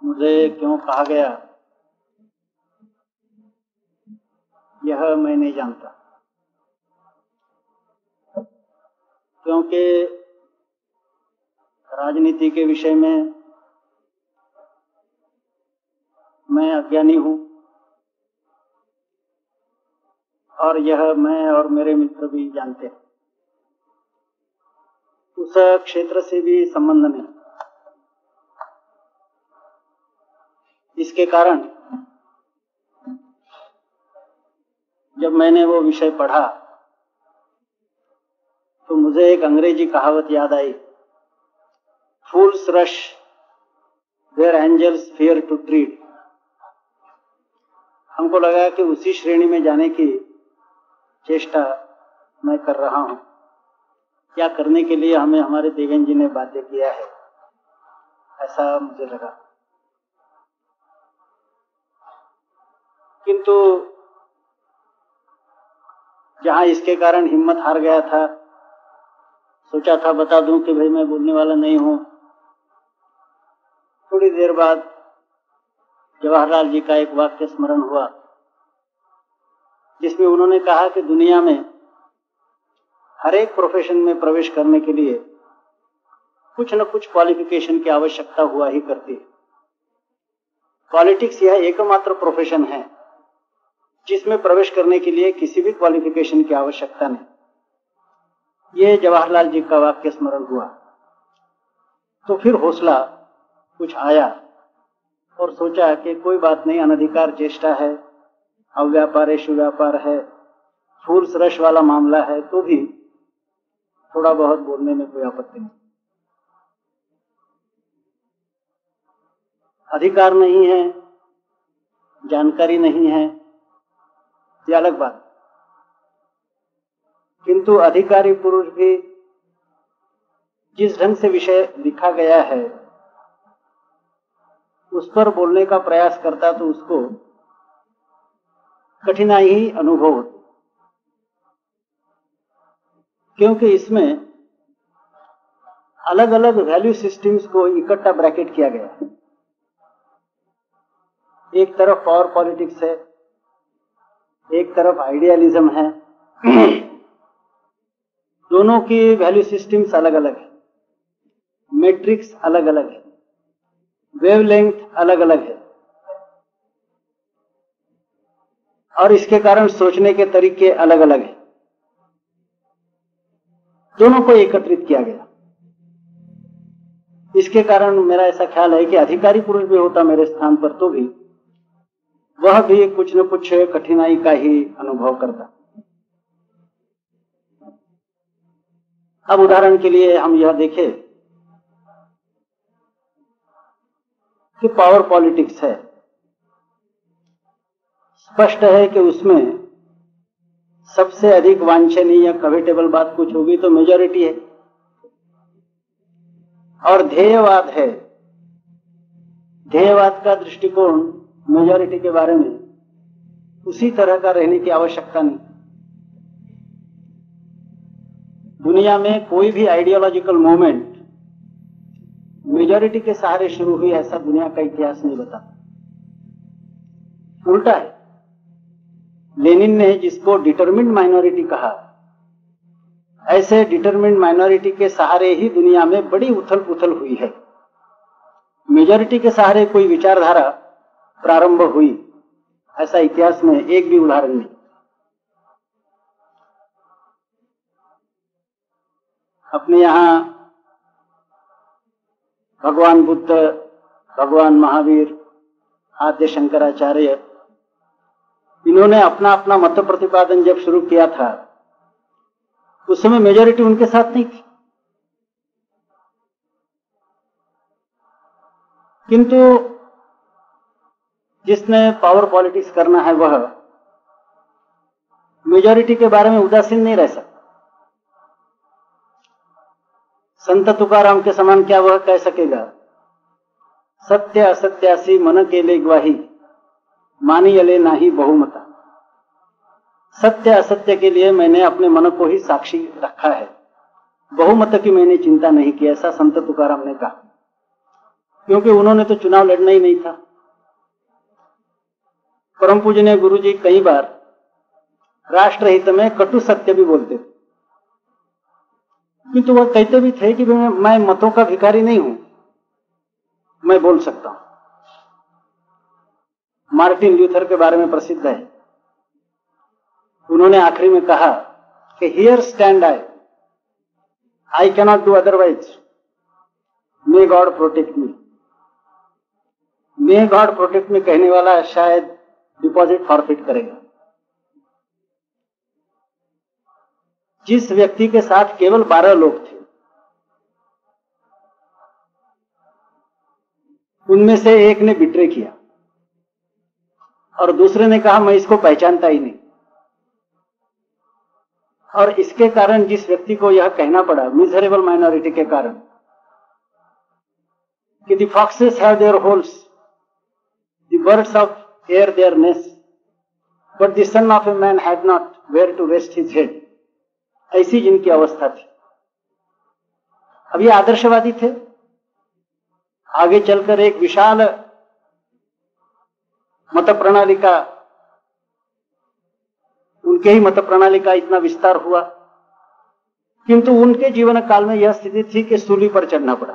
मुझे क्यों कहा गया यह मैं नहीं जानता, क्योंकि राजनीति के विषय में मैं अज्ञानी हूँ और यह मैं और मेरे मित्र भी जानते हैं। उस क्षेत्र से भी संबंध नहीं। इसके कारण जब मैंने वो विषय पढ़ा तो मुझे एक अंग्रेजी कहावत याद आई, fools rush where angels fear to tread. हमको लगा कि उसी श्रेणी में जाने की चेष्टा मैं कर रहा हूं, क्या करने के लिए हमें हमारे देवेन जी ने बाध्य किया है, ऐसा मुझे लगा। किंतु जहां इसके कारण हिम्मत हार गया था, सोचा था बता दूं कि भाई मैं बोलने वाला नहीं हूं। थोड़ी देर बाद जवाहरलाल जी का एक वाक्य स्मरण हुआ जिसमें उन्होंने कहा कि दुनिया में हर एक प्रोफेशन में प्रवेश करने के लिए कुछ न कुछ क्वालिफिकेशन की आवश्यकता हुआ ही करती है। पॉलिटिक्स यह एकमात्र प्रोफेशन है जिसमें प्रवेश करने के लिए किसी भी क्वालिफिकेशन की आवश्यकता नहीं। ये जवाहरलाल जी का वाक्य स्मरण हुआ तो फिर हौसला कुछ आया और सोचा कि कोई बात नहीं, अनधिकार चेष्टा है, अव्यापारेषु व्यापार है, फूल्स रश वाला मामला है, तो भी थोड़ा बहुत बोलने में कोई आपत्ति नहीं। अधिकार नहीं है, जानकारी नहीं है, ये अलग बात। किंतु अधिकारी पुरुष भी जिस ढंग से विषय लिखा गया है उस पर बोलने का प्रयास करता तो उसको कठिनाई ही अनुभव होती, क्योंकि इसमें अलग अलग वैल्यू सिस्टम्स को इकट्ठा ब्रैकेट किया गया है। एक तरफ पावर पॉलिटिक्स है, एक तरफ आइडियलिज्म है। दोनों की वैल्यू सिस्टम्स अलग अलग है, मैट्रिक्स अलग अलग है, वेवलेंथ अलग अलग है और इसके कारण सोचने के तरीके अलग अलग हैं। दोनों को एकत्रित किया गया। इसके कारण मेरा ऐसा ख्याल है कि अधिकारी पुरुष भी होता मेरे स्थान पर तो भी वह भी कुछ न कुछ कठिनाई का ही अनुभव करता। अब उदाहरण के लिए हम यह देखें कि पावर पॉलिटिक्स है, स्पष्ट है कि उसमें सबसे अधिक वांछनीय कवेटेबल बात कुछ होगी तो मेजॉरिटी है, और ध्येयवाद है। ध्येयवाद का दृष्टिकोण मेजॉरिटी के बारे में उसी तरह का रहने की आवश्यकता नहीं। दुनिया में कोई भी आइडियोलॉजिकल मूवमेंट मेजॉरिटी के सहारे शुरू हुई ऐसा दुनिया का इतिहास नहीं बताता। उल्टा है। लेनिन ने जिसको डिटरमिन्ड माइनॉरिटी कहा, ऐसे डिटरमिन्ड माइनॉरिटी के सहारे ही दुनिया में बड़ी उथल पुथल हुई है। मेजॉरिटी के सहारे कोई विचारधारा प्रारंभ हुई ऐसा इतिहास में एक भी उदाहरण नहीं। अपने यहां भगवान बुद्ध, भगवान महावीर, आद्य शंकराचार्य, इन्होंने अपना अपना मत प्रतिपादन जब शुरू किया था उस समय मेजॉरिटी उनके साथ नहीं थी। किंतु जिसने पावर पॉलिटिक्स करना है वह मेजॉरिटी के बारे में उदासीन नहीं रह सकता। संत तुकाराम के समान क्या वह कह सकेगा, सत्य असत्यासी मन केले ग्वाही, मानी अले नाही बहुमता। सत्य असत्य के लिए मैंने अपने मन को ही साक्षी रखा है, बहुमत की मैंने चिंता नहीं की, ऐसा संत तुकाराम ने कहा। क्योंकि उन्होंने तो चुनाव लड़ना ही नहीं था। परम पूजनीय गुरु जी कई बार राष्ट्र हित में कटु सत्य भी बोलते थे, किंतु वह कहते भी थे कि मैं मतों का भिखारी नहीं हूं, मैं बोल सकता हूं। मार्टिन ल्यूथर के बारे में प्रसिद्ध है, उन्होंने आखिरी में कहा कि here stand I cannot do otherwise, may God protect me. May God protect me कहने वाला शायद डिपॉजिट फॉरफिट करेगा। जिस व्यक्ति के साथ केवल 12 लोग थे, उनमें से एक ने बिट्रे किया और दूसरे ने कहा मैं इसको पहचानता ही नहीं, और इसके कारण जिस व्यक्ति को यह कहना पड़ा, मिजरेबल माइनॉरिटी के कारण, कि the foxes have their holes, the birds of air their nest, but the son of a man had not where to rest his head, ऐसी जिनकी अवस्था थी। अब ये आदर्शवादी थे, आगे चलकर एक विशाल मत प्रणाली का, उनके ही मत प्रणाली का इतना विस्तार हुआ, किंतु उनके जीवन काल में यह स्थिति थी कि सूली पर चढ़ना पड़ा।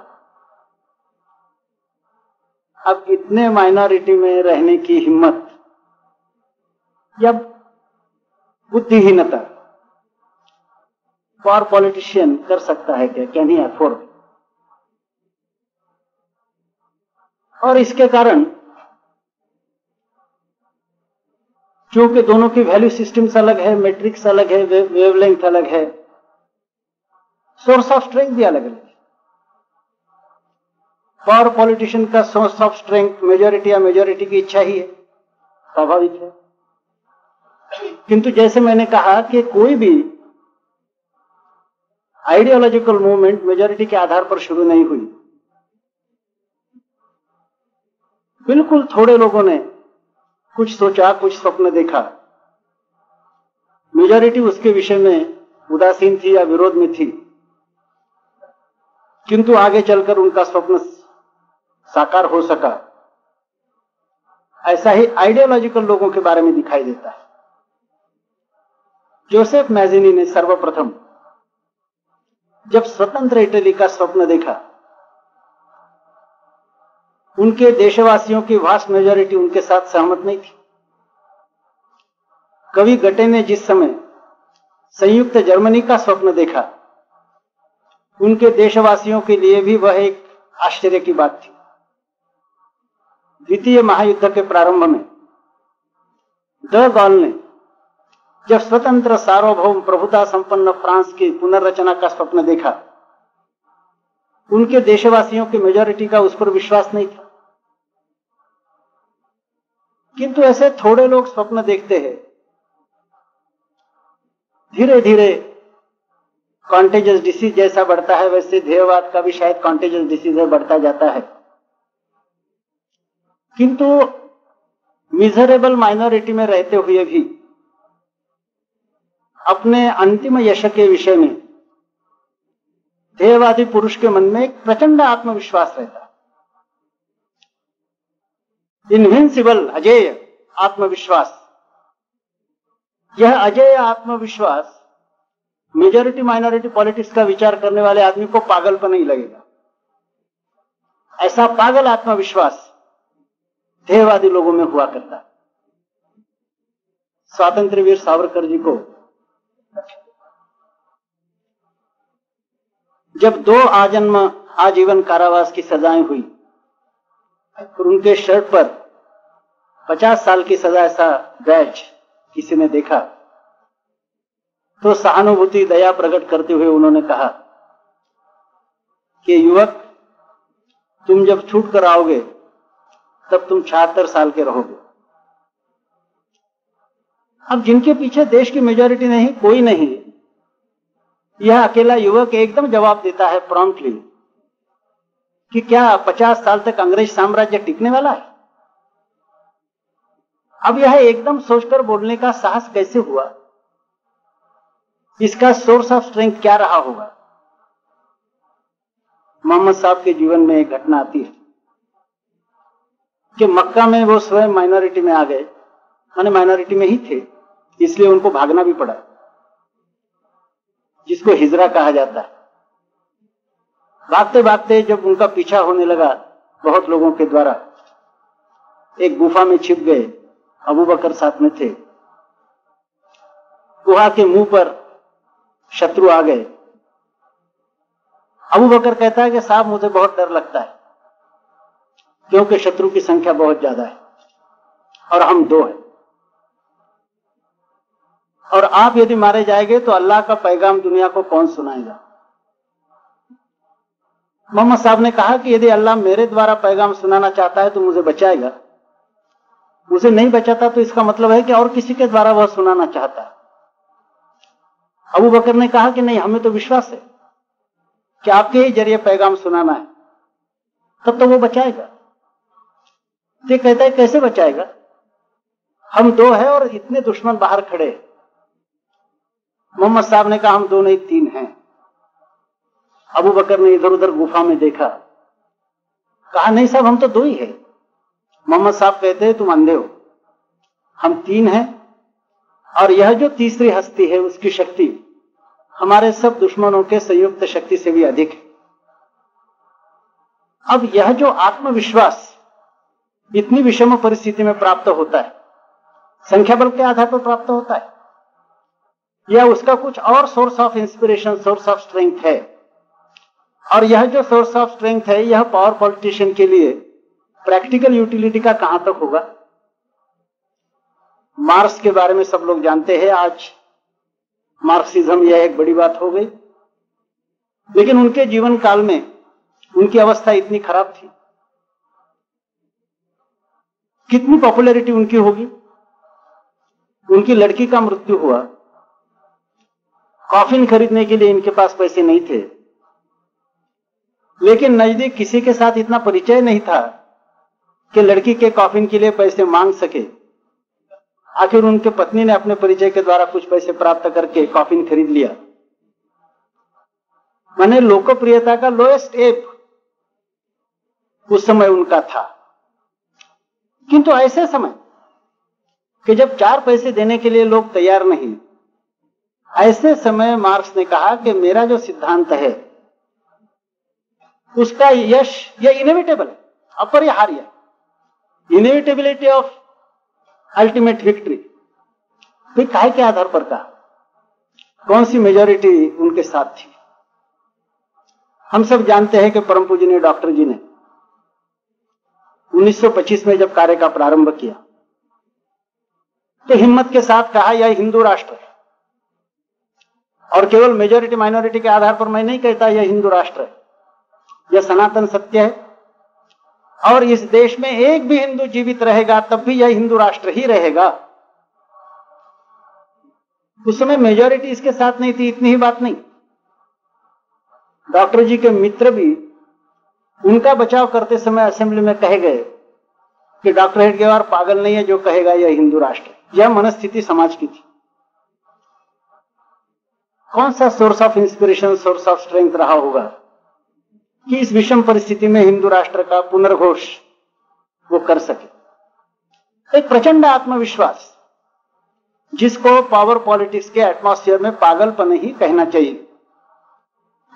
अब इतने माइनॉरिटी में रहने की हिम्मत या बुद्धिहीनता फॉर पॉलिटिशियन कर सकता है क्या? Can he afford? और इसके कारण क्योंकि दोनों की वैल्यू सिस्टम्स अलग है, मैट्रिक्स अलग है, वेवलेंथ अलग है, सोर्स ऑफ स्ट्रेंथ भी अलग है। फॉर पॉलिटिशियन का सोर्स ऑफ स्ट्रेंथ मेजॉरिटी या मेजॉरिटी की इच्छा ही है, स्वाभाविक है। किंतु जैसे मैंने कहा कि कोई भी आइडियोलॉजिकल मूवमेंट मेजॉरिटी के आधार पर शुरू नहीं हुई। बिल्कुल थोड़े लोगों ने कुछ सोचा, कुछ स्वप्न देखा, मेजॉरिटी उसके विषय में उदासीन थी या विरोध में थी, किंतु आगे चलकर उनका स्वप्न साकार हो सका। ऐसा ही आइडियोलॉजिकल लोगों के बारे में दिखाई देता है। जोसेफ मैजिनी ने सर्वप्रथम जब स्वतंत्र इटली का स्वप्न देखा, उनके देशवासियों की वास्ट मेजॉरिटी उनके साथ सहमत नहीं थी। कवि गटे ने जिस समय संयुक्त जर्मनी का स्वप्न देखा, उनके देशवासियों के लिए भी वह एक आश्चर्य की बात थी। द्वितीय महायुद्ध के प्रारंभ में ड गॉल ने जब स्वतंत्र सार्वभौम प्रभुता संपन्न फ्रांस की पुनर्रचना का स्वप्न देखा, उनके देशवासियों की मेजॉरिटी का उस पर विश्वास नहीं था। किंतु ऐसे थोड़े लोग स्वप्न देखते हैं, धीरे धीरे कॉन्टेजियस डिसीज जैसा बढ़ता है, वैसे ध्येयवाद का भी शायद कॉन्टेजियस डिसीज बढ़ता जाता है। किंतु मिजरेबल माइनॉरिटी में रहते हुए भी अपने अंतिम यश के विषय में ध्येयवादी पुरुष के मन में एक प्रचंड आत्मविश्वास रहता है। इनविंसिबल, अजेय आत्मविश्वास। यह अजेय आत्मविश्वास मेजॉरिटी माइनॉरिटी पॉलिटिक्स का विचार करने वाले आदमी को पागलपन नहीं लगेगा। ऐसा पागल आत्मविश्वास ध्येयवादी लोगों में हुआ करता है। स्वातंत्र्य वीर सावरकर जी को जब 2 आजीवन कारावास की सजाएं हुई और उनके शर्ट पर 50 साल की सजा ऐसा बैज किसी ने देखा, तो सहानुभूति दया प्रकट करते हुए उन्होंने कहा कि युवक, तुम जब छूट कर आओगे तब तुम 76 साल के रहोगे। अब जिनके पीछे देश की मेजॉरिटी नहीं, कोई नहीं, यह अकेला युवक एकदम जवाब देता है प्रॉम्प्टली कि क्या 50 साल तक अंग्रेज साम्राज्य टिकने वाला है? अब यह एकदम सोचकर बोलने का साहस कैसे हुआ? इसका सोर्स ऑफ स्ट्रेंथ क्या रहा होगा? मोहम्मद साहब के जीवन में एक घटना आती है। कि मक्का में वो स्वयं माइनॉरिटी में आ गए, माने माइनॉरिटी में ही थे, इसलिए उनको भागना भी पड़ा, जिसको हिजरा कहा जाता है। भागते भागते जब उनका पीछा होने लगा बहुत लोगों के द्वारा, एक गुफा में छिप गए। अबू बकर साथ में थे। गुहा के मुंह पर शत्रु आ गए। अबू बकर कहता है कि साहब मुझे बहुत डर लगता है, क्योंकि शत्रु की संख्या बहुत ज्यादा है और हम 2 हैं, और आप यदि मारे जाएंगे तो अल्लाह का पैगाम दुनिया को कौन सुनाएगा। मोहम्मद साहब ने कहा कि यदि अल्लाह मेरे द्वारा पैगाम सुनाना चाहता है तो मुझे बचाएगा, मुझे नहीं बचाता तो इसका मतलब है कि और किसी के द्वारा वह सुनाना चाहता है। अबू बकर ने कहा कि नहीं, हमें तो विश्वास है कि आपके ही जरिए पैगाम सुनाना है, तब तो वो बचाएगा। ये कहता है कैसे बचाएगा, हम 2 हैं और इतने दुश्मन बाहर खड़े। मोहम्मद साहब ने कहा हम 2 नहीं 3 हैं। अबू बकर ने इधर उधर गुफा में देखा, कहा नहीं साहब हम तो 2 ही हैं। मोहम्मद साहब कहते हैं तुम अंधे हो, हम 3 हैं, और यह जो तीसरी हस्ती है उसकी शक्ति हमारे सब दुश्मनों के संयुक्त शक्ति से भी अधिक है। अब यह जो आत्मविश्वास इतनी विषम परिस्थिति में प्राप्त होता है, संख्या बल के आधार पर प्राप्त होता है, या उसका कुछ और source of inspiration, source of strength है। और यह जो सोर्स ऑफ स्ट्रेंथ है, यह पावर पॉलिटिशियन के लिए प्रैक्टिकल यूटिलिटी का कहां तक होगा। मार्क्स के बारे में सब लोग जानते हैं, आज मार्क्सिज्म यह एक बड़ी बात हो गई, लेकिन उनके जीवन काल में उनकी अवस्था इतनी खराब थी, कितनी पॉपुलैरिटी उनकी होगी। उनकी लड़की का मृत्यु हुआ, कॉफिन खरीदने के लिए इनके पास पैसे नहीं थे, लेकिन नजदीक किसी के साथ इतना परिचय नहीं था कि लड़की के कॉफिन के लिए पैसे मांग सके। आखिर उनके पत्नी ने अपने परिचय के द्वारा कुछ पैसे प्राप्त करके कॉफिन खरीद लिया। माने लोकप्रियता का लोएस्ट एप उस समय उनका था। किंतु ऐसे समय कि जब 4 पैसे देने के लिए लोग तैयार नहीं, ऐसे समय मार्क्स ने कहा कि मेरा जो सिद्धांत है उसका यश यह इनएविटेबल है, अपरिहार्य, इनएविटेबिलिटी ऑफ अल्टीमेट विक्ट्री। फिर काहे के आधार पर कहा, कौन सी मेजॉरिटी उनके साथ थी। हम सब जानते हैं कि परम पूजनीय डॉक्टर जी ने 1925 में जब कार्य का प्रारंभ किया तो हिम्मत के साथ कहा यह हिंदू राष्ट्र है, और केवल मेजॉरिटी माइनॉरिटी के आधार पर मैं नहीं कहता यह हिंदू राष्ट्र है, यह सनातन सत्य है, और इस देश में एक भी हिंदू जीवित रहेगा तब भी यह हिंदू राष्ट्र ही रहेगा। उस समय मेजॉरिटी इसके साथ नहीं थी, इतनी ही बात नहीं, डॉक्टर जी के मित्र भी उनका बचाव करते समय असेंबली में कहे गए कि डॉक्टर हेडगेवार पागल नहीं है जो कहेगा यह हिंदू राष्ट्र है। यह मनस्थिति समाज की थी। कौन सा source of inspiration, source of strength रहा होगा कि इस विषम परिस्थिति में हिंदू राष्ट्र का पुनर्घोष वो कर सके। एक प्रचंड आत्मविश्वास, जिसको पावर पॉलिटिक्स के एटमॉस्फेयर में पागलपन ही कहना चाहिए।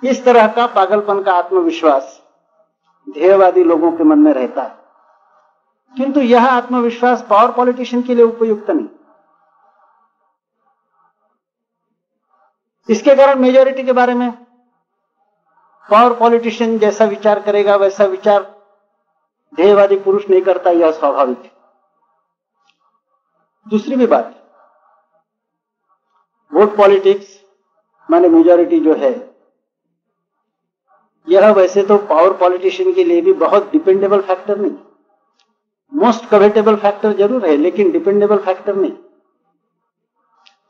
इस तरह का पागलपन का आत्मविश्वास ध्येयवादी लोगों के मन में रहता है, किंतु यह आत्मविश्वास पावर पॉलिटिशियन के लिए उपयुक्त नहीं। इसके कारण मेजॉरिटी के बारे में पावर पॉलिटिशियन जैसा विचार करेगा वैसा विचार ध्येयवादी पुरुष नहीं करता, यह स्वाभाविक है। दूसरी भी बात, वोट पॉलिटिक्स माने मेजॉरिटी जो है, यह वैसे तो पावर पॉलिटिशियन के लिए भी बहुत डिपेंडेबल फैक्टर नहीं, मोस्ट कवेटेबल फैक्टर जरूर है, लेकिन डिपेंडेबल फैक्टर नहीं।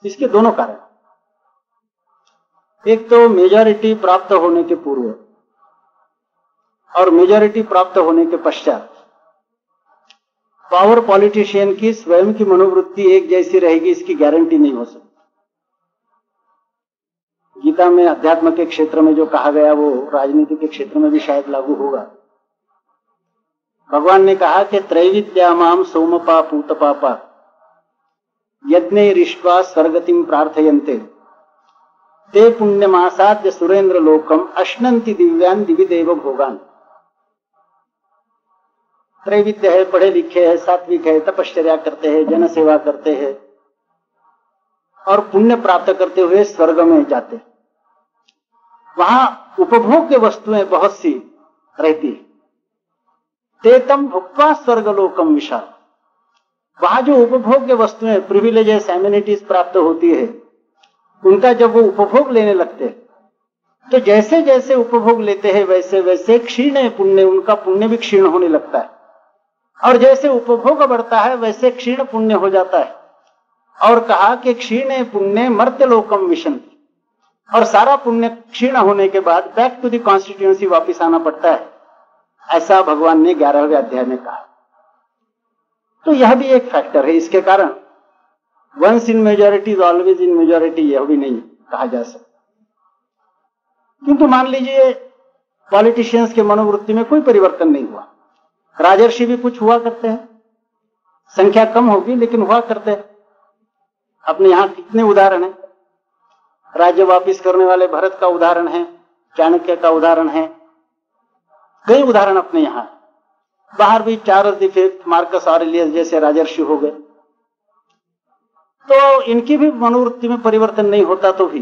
इसके दोनों कारण, एक तो मेजॉरिटी प्राप्त होने के पूर्व और मेजॉरिटी प्राप्त होने के पश्चात पावर पॉलिटिशियन की स्वयं की मनोवृत्ति एक जैसी रहेगी, इसकी गारंटी नहीं हो सकती। गीता में अध्यात्म के क्षेत्र में जो कहा गया वो राजनीति के क्षेत्र में भी शायद लागू होगा। भगवान ने कहा कि त्रैविद्यामाम सोमपा पूतपापा यज्ञैरिष्ट्वा स्वर्गतिम प्रार्थयन्ते ते पुण्यमासाद्य सुरेंद्र लोकम अश्नन्ति दिव्यान दिवि देव भोगान। त्रैविद्य है, पढ़े लिखे है, सात्विक है, तपश्चर्या करते हैं, जन सेवा करते हैं और पुण्य प्राप्त करते हुए स्वर्ग में जाते हैं। वहां उपभोग की वस्तुएं बहुत सी रहती है। तेतम भुक्त्वा स्वर्गलोकम विशाल, वहां जो उपभोग की वस्तुएं प्रिविलेजेस एमिनिटीज प्राप्त होती है, उनका जब वो उपभोग लेने लगते हैं तो जैसे जैसे उपभोग लेते हैं वैसे वैसे क्षीण पुण्य, उनका पुण्य भी क्षीण होने लगता है और जैसे उपभोग बढ़ता है वैसे क्षीण पुण्य हो जाता है। और कहा कि क्षीण पुण्य मर्त्यलोकम विशंति, और सारा पुण्य क्षीण होने के बाद बैक टू द कॉन्स्टिट्यूएंसी वापिस आना पड़ता है। ऐसा भगवान ने 11वें अध्याय में कहा। तो यह भी एक फैक्टर है। इसके कारण once in majority always in majority यह भी नहीं कहा जा सकता। किंतु मान लीजिए पॉलिटिशियंस के मनोवृत्ति में कोई परिवर्तन नहीं हुआ, राजर्षि भी कुछ हुआ करते हैं, संख्या कम होगी लेकिन हुआ करते हैं। अपने यहां कितने उदाहरण हैं, राज्य वापिस करने वाले भरत का उदाहरण है, चाणक्य का उदाहरण है, कई उदाहरण अपने यहां। बाहर भी Charles the fifth, Marcus Aurelius जैसे राजर्षि हो गए। तो इनकी भी मनोवृत्ति में परिवर्तन नहीं होता तो भी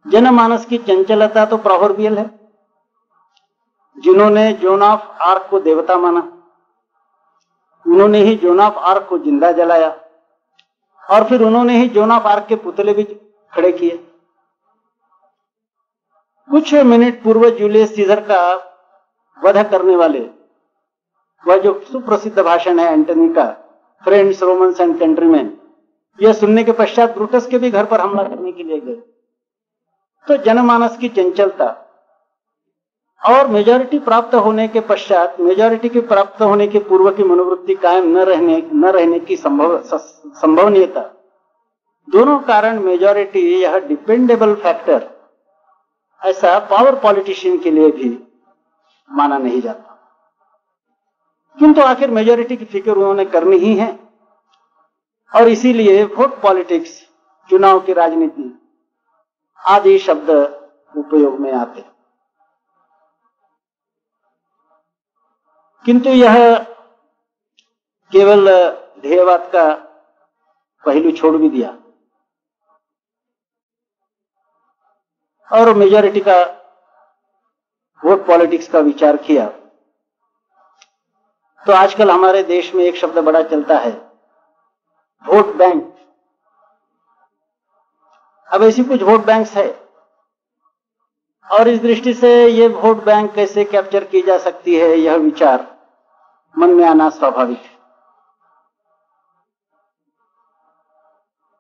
जनमानस की चंचलता तो प्रोवर्बियल है। जिन्होंने जोन ऑफ आर्क को देवता माना, उन्होंने ही जोन ऑफ आर्क को जिंदा जलाया और फिर उन्होंने ही जोन ऑफ आर्क के पुतले भी खड़े किए। कुछ मिनट पूर्व जूलियस सीजर का वध करने वाले वह जो सुप्रसिद्ध भाषण है एंटनी का, फ्रेंड्स रोमन्स एंड कंट्रीमैन, यह सुनने के पश्चात ब्रूटस के भी घर पर हमला करने के लिए गए। तो जनमानस की चंचलता और मेजॉरिटी प्राप्त होने के पश्चात मेजॉरिटी के प्राप्त होने के पूर्व की मनोवृत्ति कायम न रहने की संभवनीयता, दोनों कारण मेजॉरिटी यह डिपेंडेबल फैक्टर ऐसा पावर पॉलिटिशियन के लिए भी माना नहीं जाता। किंतु आखिर मेजॉरिटी की फिक्र उन्होंने करनी ही है और इसीलिए वोट पॉलिटिक्स, चुनाव की राजनीति आदि शब्द उपयोग में आते। किंतु यह केवल ध्येयवाद का पहलू छोड़ भी दिया और मेजॉरिटी का वोट पॉलिटिक्स का विचार किया। तो आजकल हमारे देश में एक शब्द बड़ा चलता है, वोट बैंक। अब ऐसी कुछ वोट बैंक्स है और इस दृष्टि से ये वोट बैंक कैसे कैप्चर की जा सकती है, यह विचार मन में आना स्वाभाविक है।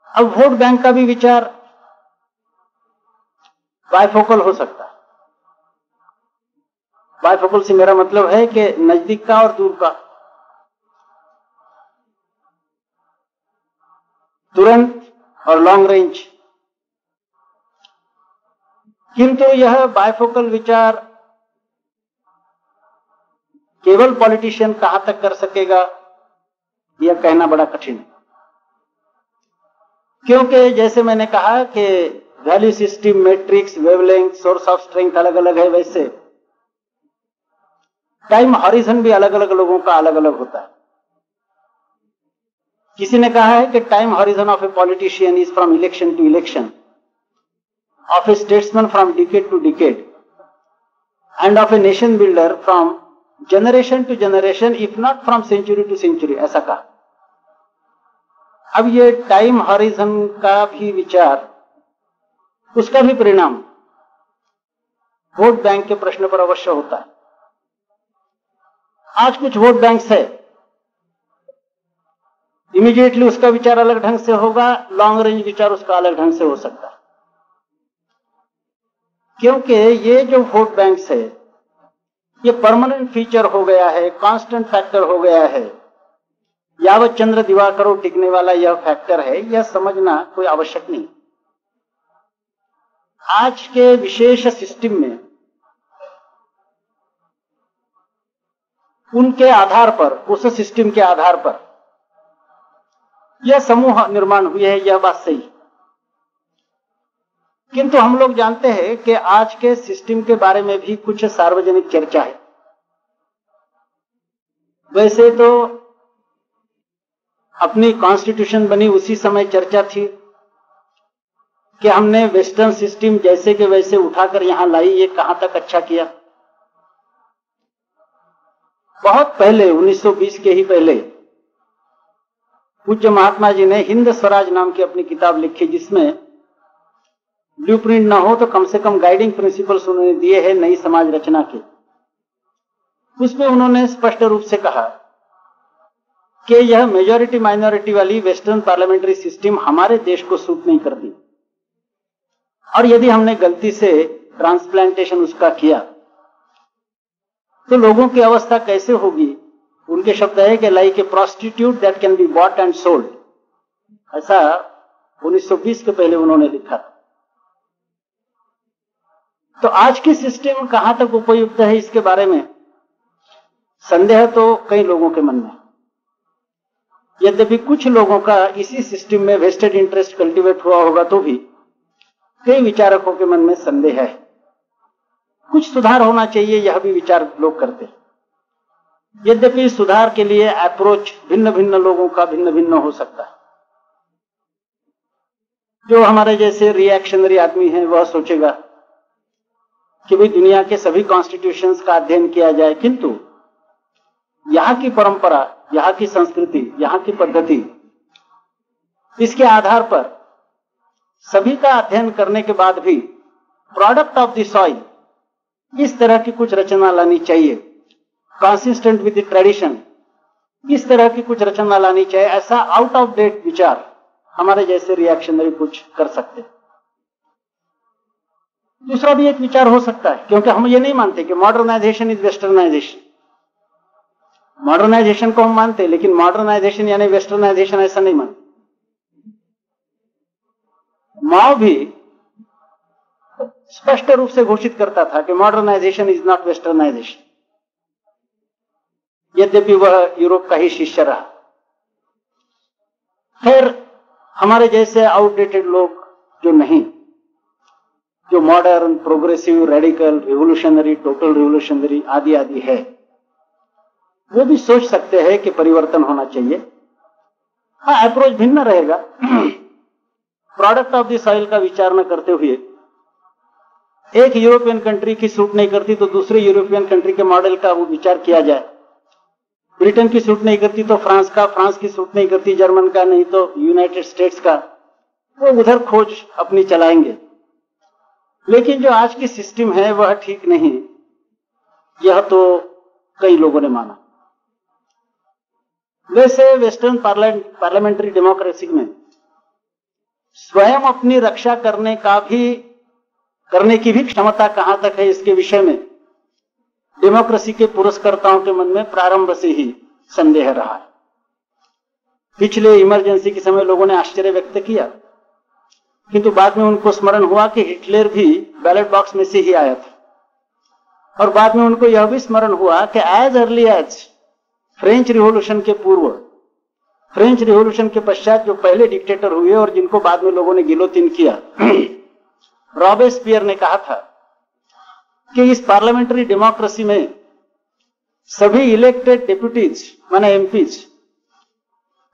अब वोट बैंक का भी विचार बायफोकल हो सकता है। बायफोकल से मेरा मतलब है कि नजदीक का और दूर का, तुरंत और लॉन्ग रेंज। किंतु यह बायफोकल विचार केवल पॉलिटिशियन कहां तक कर सकेगा, यह कहना बड़ा कठिन है। क्योंकि जैसे मैंने कहा कि value system, matrix, wavelength, source of strength अलग अलग है, वैसे टाइम हॉरिजन भी अलग अलग लोगों का अलग अलग होता है। किसी ने कहा है कि time horizon of a politician is from election to election, of a statesman from decade to decade, and of a nation builder from generation to generation, if not from century to century, ऐसा कहा। अब ये time horizon का भी विचार, उसका भी परिणाम वोट बैंक के प्रश्न पर अवश्य होता है। आज कुछ वोट बैंक्स है, इमीडिएटली उसका विचार अलग ढंग से होगा, लॉन्ग रेंज विचार उसका अलग ढंग से हो सकता है। क्योंकि ये जो वोट बैंक्स है ये परमानेंट फीचर हो गया है, कांस्टेंट फैक्टर हो गया है। यावत चंद्र दिवाकरो टिकने वाला यह फैक्टर है, यह समझना कोई आवश्यक नहीं। आज के विशेष सिस्टम में उनके आधार पर, उस सिस्टम के आधार पर यह समूह निर्माण हुए है, यह बात सही। किंतु हम लोग जानते हैं कि आज के सिस्टम के बारे में भी कुछ सार्वजनिक चर्चा है। वैसे तो अपनी कॉन्स्टिट्यूशन बनी उसी समय चर्चा थी कि हमने वेस्टर्न सिस्टम जैसे के वैसे उठाकर यहां लाई, ये कहां तक अच्छा किया। बहुत पहले 1920 के ही पहले पूज्य महात्मा जी ने हिंद स्वराज नाम की अपनी किताब लिखी, जिसमें ब्लूप्रिंट ना हो तो कम से कम गाइडिंग प्रिंसिपल्स उन्होंने दिए हैं नई समाज रचना के। उसमें उन्होंने स्पष्ट रूप से कहा कि यह मेजॉरिटी माइनॉरिटी वाली वेस्टर्न पार्लियामेंट्री सिस्टम हमारे देश को सूट नहीं करती, और यदि हमने गलती से ट्रांसप्लांटेशन उसका किया तो लोगों की अवस्था कैसे होगी। उनके शब्द है कि like a prostitute that can be bought and sold, ऐसा 1920 के पहले उन्होंने लिखा। तो आज की सिस्टम कहां तक उपयुक्त है, इसके बारे में संदेह तो कई लोगों के मन में। यद्यपि कुछ लोगों का इसी सिस्टम में वेस्टेड इंटरेस्ट कल्टीवेट हुआ होगा, तो भी कई विचारकों के मन में संदेह है। कुछ सुधार होना चाहिए, यह भी विचार लोग करते हैं। यद्यपि सुधार के लिए अप्रोच भिन्न भिन्न लोगों का भिन्न भिन्न हो सकता है। जो हमारे जैसे रिएक्शनरी आदमी है वह सोचेगा कि भाई दुनिया के सभी कॉन्स्टिट्यूशंस का अध्ययन किया जाए, किंतु यहां की परंपरा, यहां की संस्कृति, यहां की पद्धति, इसके आधार पर सभी का अध्ययन करने के बाद भी प्रोडक्ट ऑफ द सॉइल इस तरह की कुछ रचना लानी चाहिए, कंसिस्टेंट विद द ट्रेडिशन, इस तरह की कुछ रचना लानी चाहिए। ऐसा आउट ऑफ डेट विचार हमारे जैसे रिएक्शनरी कुछ कर सकते। दूसरा भी एक विचार हो सकता है, क्योंकि हम ये नहीं मानते कि मॉडर्नाइजेशन इज वेस्टर्नाइजेशन। मॉडर्नाइजेशन को हम मानते, लेकिन मॉडर्नाइजेशन यानी वेस्टर्नाइजेशन ऐसा नहीं मानते। माओ भी स्पष्ट रूप से घोषित करता था कि मॉडर्नाइजेशन इज नॉट वेस्टर्नाइजेशन, यद्यपि वह यूरोप का ही शिष्य रहा। खैर, हमारे जैसे आउटडेटेड लोग जो नहीं, जो modern, progressive, radical, revolutionary, total revolutionary आदि आदि है, वो भी सोच सकते हैं कि परिवर्तन होना चाहिए। हाँ, अप्रोच भिन्न रहेगा। प्रोडक्ट ऑफ द सॉइल का विचार न करते हुए एक यूरोपियन कंट्री की सूट नहीं करती तो दूसरे यूरोपियन कंट्री के मॉडल का वो विचार किया जाए। ब्रिटेन की सूट नहीं करती तो फ्रांस का, फ्रांस की सूट नहीं करती जर्मन का, नहीं तो यूनाइटेड स्टेट्स का, वो उधर खोज अपनी चलाएंगे। लेकिन जो आज की सिस्टम है वह ठीक नहीं, यह तो कई लोगों ने माना। वैसे वेस्टर्न पार्लियामेंट्री डेमोक्रेसी में स्वयं अपनी रक्षा करने की भी क्षमता कहां तक है, इसके विषय में डेमोक्रेसी के पुरस्कर्ताओं के मन में प्रारंभ से ही संदेह रहा है। पिछले इमरजेंसी के समय लोगों ने आश्चर्य व्यक्त किया, किंतु बाद में उनको स्मरण हुआ कि हिटलर भी बैलेट बॉक्स में से ही आया था, और बाद में उनको यह भी स्मरण हुआ कि as early as French revolution के पूर्व, फ्रेंच रिवॉल्यूशन के पश्चात जो पहले डिक्टेटर हुए और जिनको बाद में लोगों ने गिलोटिन किया, रॉबेस्पियर ने कहा था कि इस पार्लियामेंट्री डेमोक्रेसी में सभी इलेक्टेड डेप्यूटीज माने एमपीज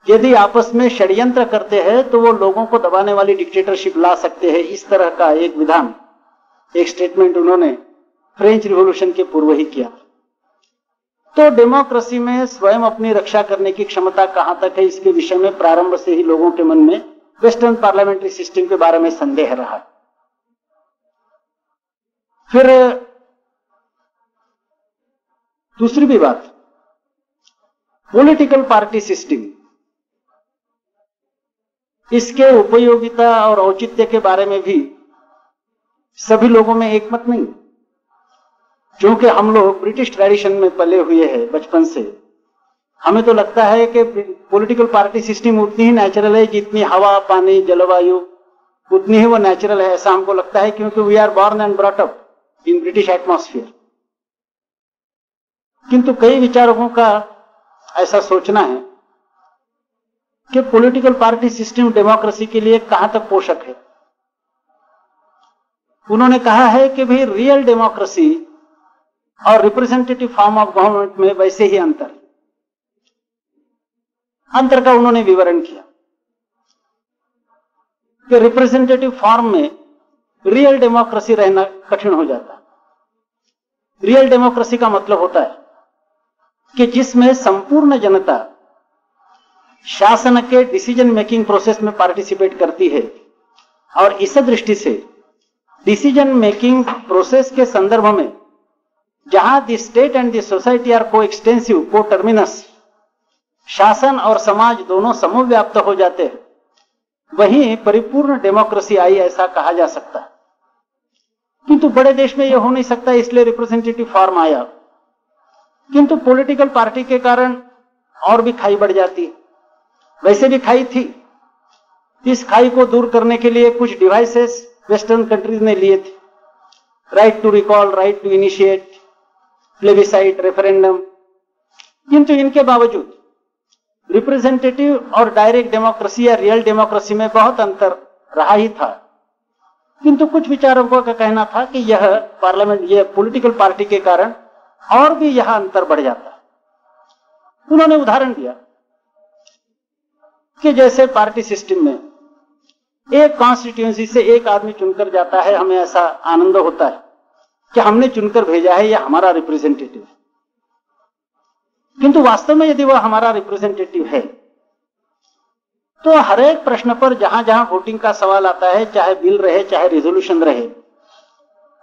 यदि आपस में षड्यंत्र करते हैं तो वो लोगों को दबाने वाली डिक्टेटरशिप ला सकते हैं। इस तरह का एक विधान, एक स्टेटमेंट उन्होंने फ्रेंच रिवॉल्यूशन के पूर्व ही किया। तो डेमोक्रेसी में स्वयं अपनी रक्षा करने की क्षमता कहां तक है, इसके विषय में प्रारंभ से ही लोगों के मन में वेस्टर्न पार्लियामेंट्री सिस्टम के बारे में संदेह रहा। फिर दूसरी भी बात, पॉलिटिकल पार्टी सिस्टम, इसके उपयोगिता और औचित्य के बारे में भी सभी लोगों में एक मत नहीं। क्योंकि हम लोग ब्रिटिश ट्रेडिशन में पले हुए हैं बचपन से, हमें तो लगता है कि पॉलिटिकल पार्टी सिस्टम उतनी ही नेचुरल है जितनी हवा, पानी, जलवायु, उतनी ही वो नेचुरल है, ऐसा हमको लगता है, क्योंकि we are born and brought up in British atmosphere. किंतु कई विचारकों का ऐसा सोचना है कि पॉलिटिकल पार्टी सिस्टम डेमोक्रेसी के लिए कहां तक पोषक है। उन्होंने कहा है कि भाई रियल डेमोक्रेसी और रिप्रेजेंटेटिव फॉर्म ऑफ गवर्नमेंट में वैसे ही अंतर का उन्होंने विवरण किया कि रिप्रेजेंटेटिव फॉर्म में रियल डेमोक्रेसी रहना कठिन हो जाता है। रियल डेमोक्रेसी का मतलब होता है कि जिसमें संपूर्ण जनता शासन के डिसीजन मेकिंग प्रोसेस में पार्टिसिपेट करती है, और इस दृष्टि से डिसीजन मेकिंग प्रोसेस के संदर्भ में जहां the state and the society are coextensive coterminous, शासन और समाज दोनों समव्याप्त हो जाते हैं, वहीं परिपूर्ण डेमोक्रेसी आई ऐसा कहा जा सकता है। किंतु बड़े देश में यह हो नहीं सकता, इसलिए रिप्रेजेंटेटिव फॉर्म आया। किंतु पॉलिटिकल पार्टी के कारण और भी खाई बढ़ जाती है। वैसे भी खाई थी, इस खाई को दूर करने के लिए कुछ डिवाइसेस वेस्टर्न कंट्रीज ने लिए थे, right to recall, right to initiate, plebiscite, referendum. किंतु इनके बावजूद रिप्रेजेंटेटिव और डायरेक्ट डेमोक्रेसी या रियल डेमोक्रेसी में बहुत अंतर रहा ही था। किंतु कुछ विचारकों का कहना था कि यह पार्लियामेंट, यह पॉलिटिकल पार्टी के कारण और भी यह अंतर बढ़ जाता है। उन्होंने उदाहरण दिया कि जैसे पार्टी सिस्टम में एक कॉन्स्टिट्यूएंसी से एक आदमी चुनकर जाता है, हमें ऐसा आनंद होता है कि हमने चुनकर भेजा है, यह हमारा रिप्रेजेंटेटिव है। किंतु वास्तव में यदि वह हमारा रिप्रेजेंटेटिव है तो हर एक प्रश्न पर जहां जहां वोटिंग का सवाल आता है, चाहे बिल रहे चाहे रेजोल्यूशन रहे,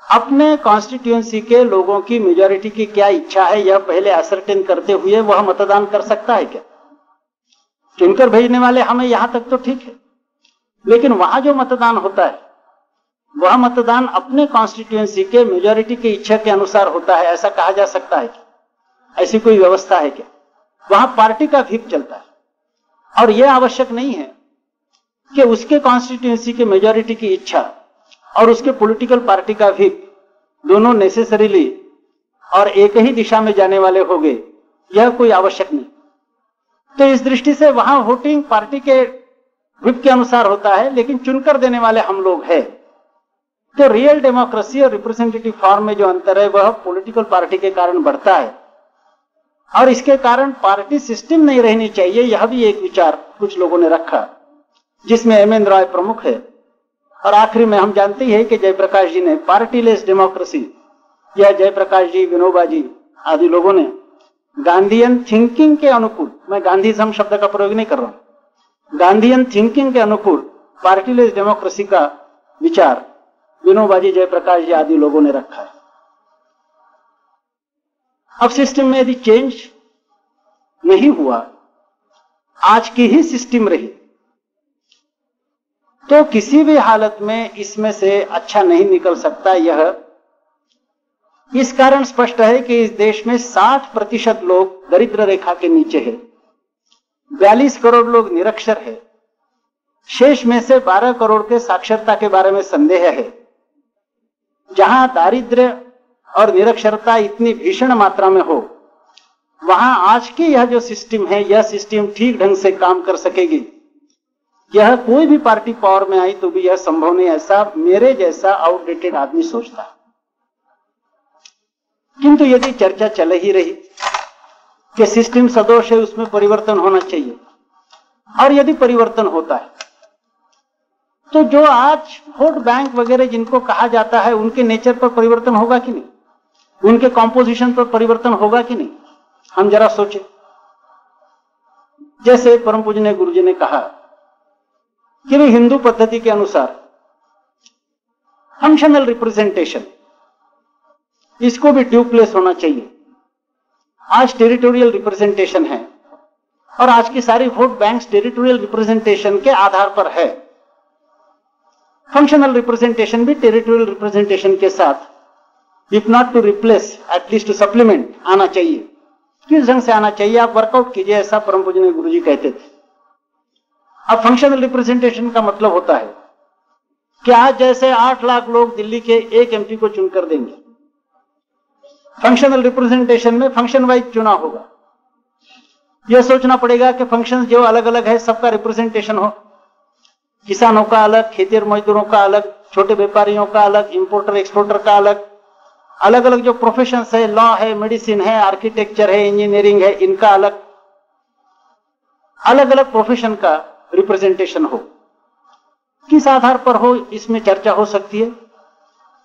अपने कॉन्स्टिट्यूएंसी के लोगों की मेजॉरिटी की क्या इच्छा है यह पहले असरटेन करते हुए वह मतदान कर सकता है क्या? चुनकर भेजने वाले हमें यहां तक तो ठीक है, लेकिन वहां जो मतदान होता है वह मतदान अपने कॉन्स्टिट्यूएंसी के मेजॉरिटी की इच्छा के अनुसार होता है, ऐसा कहा जा सकता है क्या? ऐसी कोई व्यवस्था है क्या? वहां पार्टी का व्हिप चलता है, और यह आवश्यक नहीं है कि उसके कॉन्स्टिट्यूएंसी के मेजॉरिटी की इच्छा और उसके पॉलिटिकल पार्टी का व्हिप दोनों नेसेसरीली और एक ही दिशा में जाने वाले हो गए, यह कोई आवश्यक नहीं। तो इस दृष्टि से वहां वोटिंग पार्टी के व्हिप के अनुसार होता है, लेकिन चुनकर देने वाले हम लोग हैं। तो रियल डेमोक्रेसी और रिप्रेजेंटेटिव फॉर्म में जो अंतर है वह पॉलिटिकल पार्टी के कारण बढ़ता है, और इसके कारण पार्टी सिस्टम नहीं रहनी चाहिए। यह भी एक विचार कुछ लोगों ने रखा, जिसमें एम.एन. रॉय प्रमुख है। और आखिरी में हम जानते हैं कि जयप्रकाश जी ने पार्टीलेस डेमोक्रेसी, या जयप्रकाश जी, विनोबा जी आदि लोगों ने गांधीयन थिंकिंग के अनुकूल, मैं गांधीज्म शब्द का प्रयोग नहीं कर रहा हूं, गांधीयन थिंकिंग के अनुकूल पार्टीलेस डेमोक्रेसी का विचार विनोबा जी, जयप्रकाश जी आदि लोगों ने रखा है। अब सिस्टम में यदि चेंज नहीं हुआ, आज की ही सिस्टम रही, तो किसी भी हालत में इसमें से अच्छा नहीं निकल सकता। यह इस कारण स्पष्ट है कि इस देश में 60% लोग दरिद्र रेखा के नीचे है, 42 करोड़ लोग निरक्षर है, शेष में से 12 करोड़ के साक्षरता के बारे में संदेह है। जहां दारिद्र्य और निरक्षरता इतनी भीषण मात्रा में हो, वहां आज की यह जो सिस्टम है, यह सिस्टम ठीक ढंग से काम कर सकेगी। यह कोई भी पार्टी पावर में आई तो भी यह संभव नहीं, ऐसा मेरे जैसा आउटडेटेड आदमी सोचता है। किंतु यदि चर्चा चल ही रही कि सिस्टम सदोष है, उसमें परिवर्तन होना चाहिए, और यदि परिवर्तन होता है तो जो आज वोट बैंक वगैरह जिनको कहा जाता है, उनके नेचर पर परिवर्तन होगा कि नहीं? उनके कॉम्पोजिशन पर परिवर्तन होगा कि नहीं? हम जरा सोचें। जैसे परम पूजनीय गुरु जी ने कहा कि वे हिंदू पद्धति के अनुसार फंक्शनल रिप्रेजेंटेशन, इसको भी ड्यू प्लेस होना चाहिए। आज टेरिटोरियल रिप्रेजेंटेशन है, और आज की सारी वोट बैंक्स टेरिटोरियल रिप्रेजेंटेशन के आधार पर है। फंक्शनल रिप्रेजेंटेशन भी टेरिटोरियल रिप्रेजेंटेशन के साथ, if not to replace, at least to supplement आना चाहिए। किस ढंग से आना चाहिए आप वर्कआउट कीजिए, ऐसा परम पूजनीय गुरु जी कहते थे। अब फंक्शनल रिप्रेजेंटेशन का मतलब होता है कि आज जैसे 8 लाख लोग दिल्ली के एक एमपी को चुनकर देंगे, फंक्शनल रिप्रेजेंटेशन में फंक्शन वाइज चुनाव होगा। यह सोचना पड़ेगा कि फंक्शन जो अलग अलग है सबका रिप्रेजेंटेशन हो, किसानों का अलग, खेती और मजदूरों का अलग, छोटे व्यापारियों का अलग, इंपोर्टर एक्सपोर्टर का अलग, अलग अलग जो प्रोफेशंस है, लॉ है, मेडिसिन है, आर्किटेक्चर है, इंजीनियरिंग है, इनका अलग, अलग अलग प्रोफेशन का रिप्रेजेंटेशन हो। किस आधार पर हो इसमें चर्चा हो सकती है।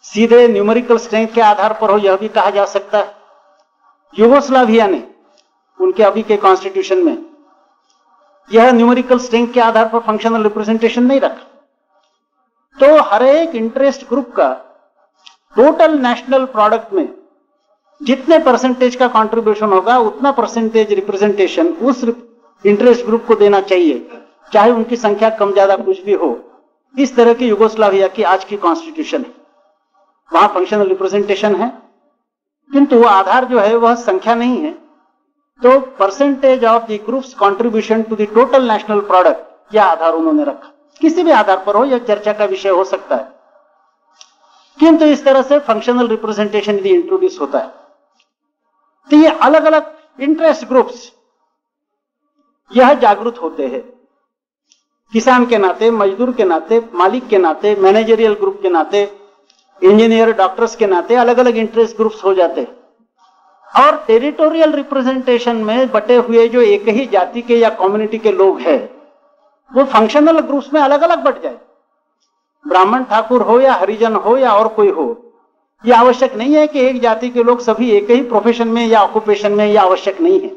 सीधे न्यूमेरिकल स्ट्रेंथ के आधार पर हो यह भी कहा जा सकता है। यूगोस्लाविया ने उनके अभी के कॉन्स्टिट्यूशन में यह न्यूमेरिकल स्ट्रेंथ के आधार पर फंक्शनल रिप्रेजेंटेशन नहीं रखा। तो हर एक इंटरेस्ट ग्रुप का टोटल नेशनल प्रोडक्ट में जितने परसेंटेज का कंट्रीब्यूशन होगा उतना परसेंटेज रिप्रेजेंटेशन उस इंटरेस्ट ग्रुप को देना चाहिए, चाहे उनकी संख्या कम ज्यादा कुछ भी हो। इस तरह की यूगोस्लाविया की आज की कॉन्स्टिट्यूशन है। वहां फंक्शनल रिप्रेजेंटेशन है, किंतु आधार जो है वह संख्या नहीं है। तो percentage of the group's contribution to the total national product यह आधार उन्होंने रखा। किसी भी आधार पर हो यह चर्चा का विषय हो सकता है, किंतु इस तरह से फंक्शनल रिप्रेजेंटेशन यदि इंट्रोड्यूस होता है तो ये अलग अलग इंटरेस्ट ग्रुप्स यह जागरूक होते हैं। किसान के नाते, मजदूर के नाते, मालिक के नाते, मैनेजरियल ग्रुप के नाते, इंजीनियर, डॉक्टर्स के नाते अलग अलग इंटरेस्ट ग्रुप्स हो जाते हैं। और टेरिटोरियल रिप्रेजेंटेशन में बटे हुए जो एक ही जाति के या कम्युनिटी के लोग हैं वो फंक्शनल ग्रुप्स में अलग अलग बट जाए। ब्राह्मण ठाकुर हो या हरिजन हो या और कोई हो, यह आवश्यक नहीं है कि एक जाति के लोग सभी एक ही प्रोफेशन में या ऑक्यूपेशन में, यह आवश्यक नहीं है।